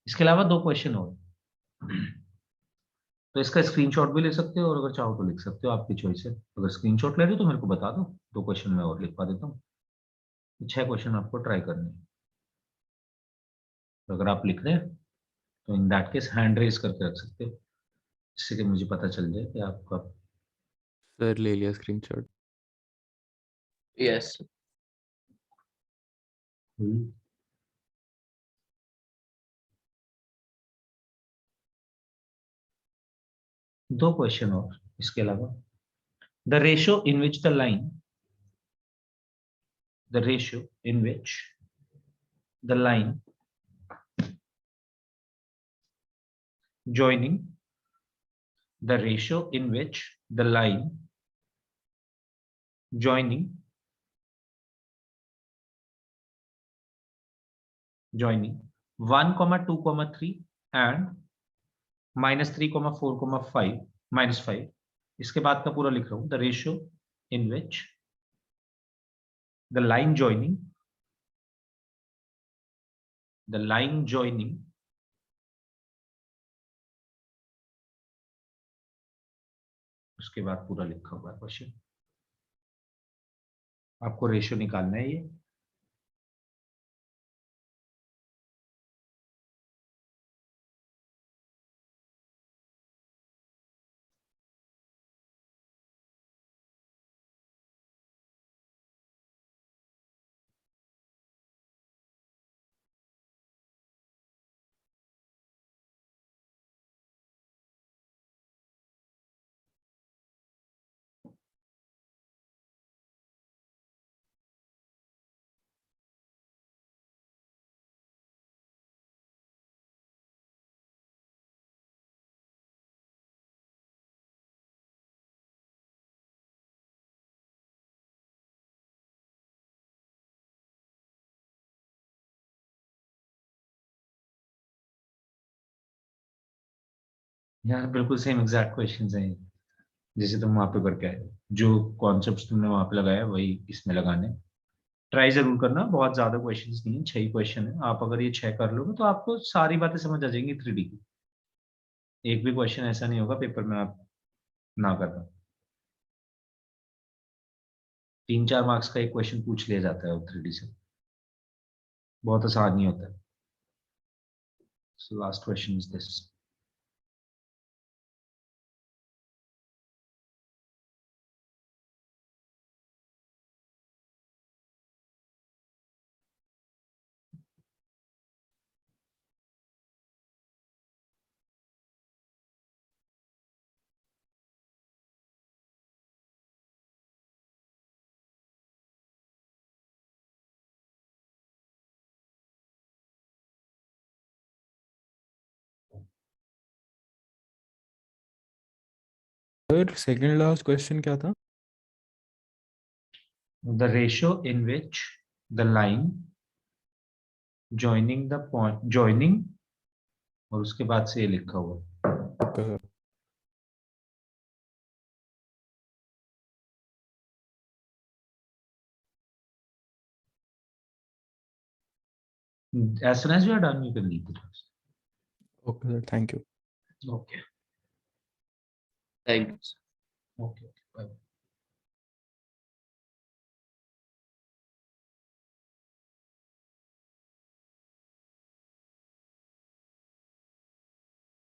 Speaker 1: इसके अलावा 2 क्वेश्चन और, तो इसका स्क्रीनशॉट भी ले सकते हो और अगर चाहो तो लिख सकते हो, आपकी चॉइस है। अगर स्क्रीनशॉट ले रहे हो तो मेरे को बता दो, 2 क्वेश्चन मैं और लिखवा देता हूँ। 6 क्वेश्चन आपको ट्राई करने हैं। तो अगर आप लिख रहे हैं तो in that case hand raise करके रख सकते हो, जिससे कि मुझे पता चल जाए कि आपका।
Speaker 2: Sir, ले लिया screenshot.
Speaker 3: Yes.
Speaker 1: दो क्वेश्चन और इसके अलावा। The ratio in which the line joining the ratio in which the line joining 1, 2, 3 and -3, 4, 5 -5, इसके बाद का पूरा लिख रहा हूं। The ratio in which the line joining उसके बाद पूरा लिखा हुआ है क्वेश्चन। आपको रेशियो निकालना है ये। यार बिल्कुल सेम एग्जैक्ट क्वेश्चंस हैं जैसे तुम वहां पे करके आए हो। जो कॉन्सेप्ट्स तुमने वहां पे लगाया वही इसमें लगाने। ट्राई जरूर करना, बहुत ज्यादा क्वेश्चंस नहीं है, 6 ही क्वेश्चन है। आप अगर ये 6 कर लोगे तो आपको सारी बातें समझ आ जाएंगी 3D की। एक भी क्वेश्चन ऐसा नहीं होगा पेपर में आप ना करना। 3-4 मार्क्स का एक क्वेश्चन पूछ लिया जाता है 3D से, बहुत आसान नहीं होता है। So last question is this.
Speaker 2: Sir second last question क्या था?
Speaker 1: The ratio in which the line joining the point joining और उसके बाद से ये लिखा हुआ
Speaker 2: okay sir.
Speaker 1: as soon as you are done you can leave the class.
Speaker 2: Okay sir, thank you.
Speaker 1: Okay.
Speaker 3: Thanks.
Speaker 1: Okay. Bye.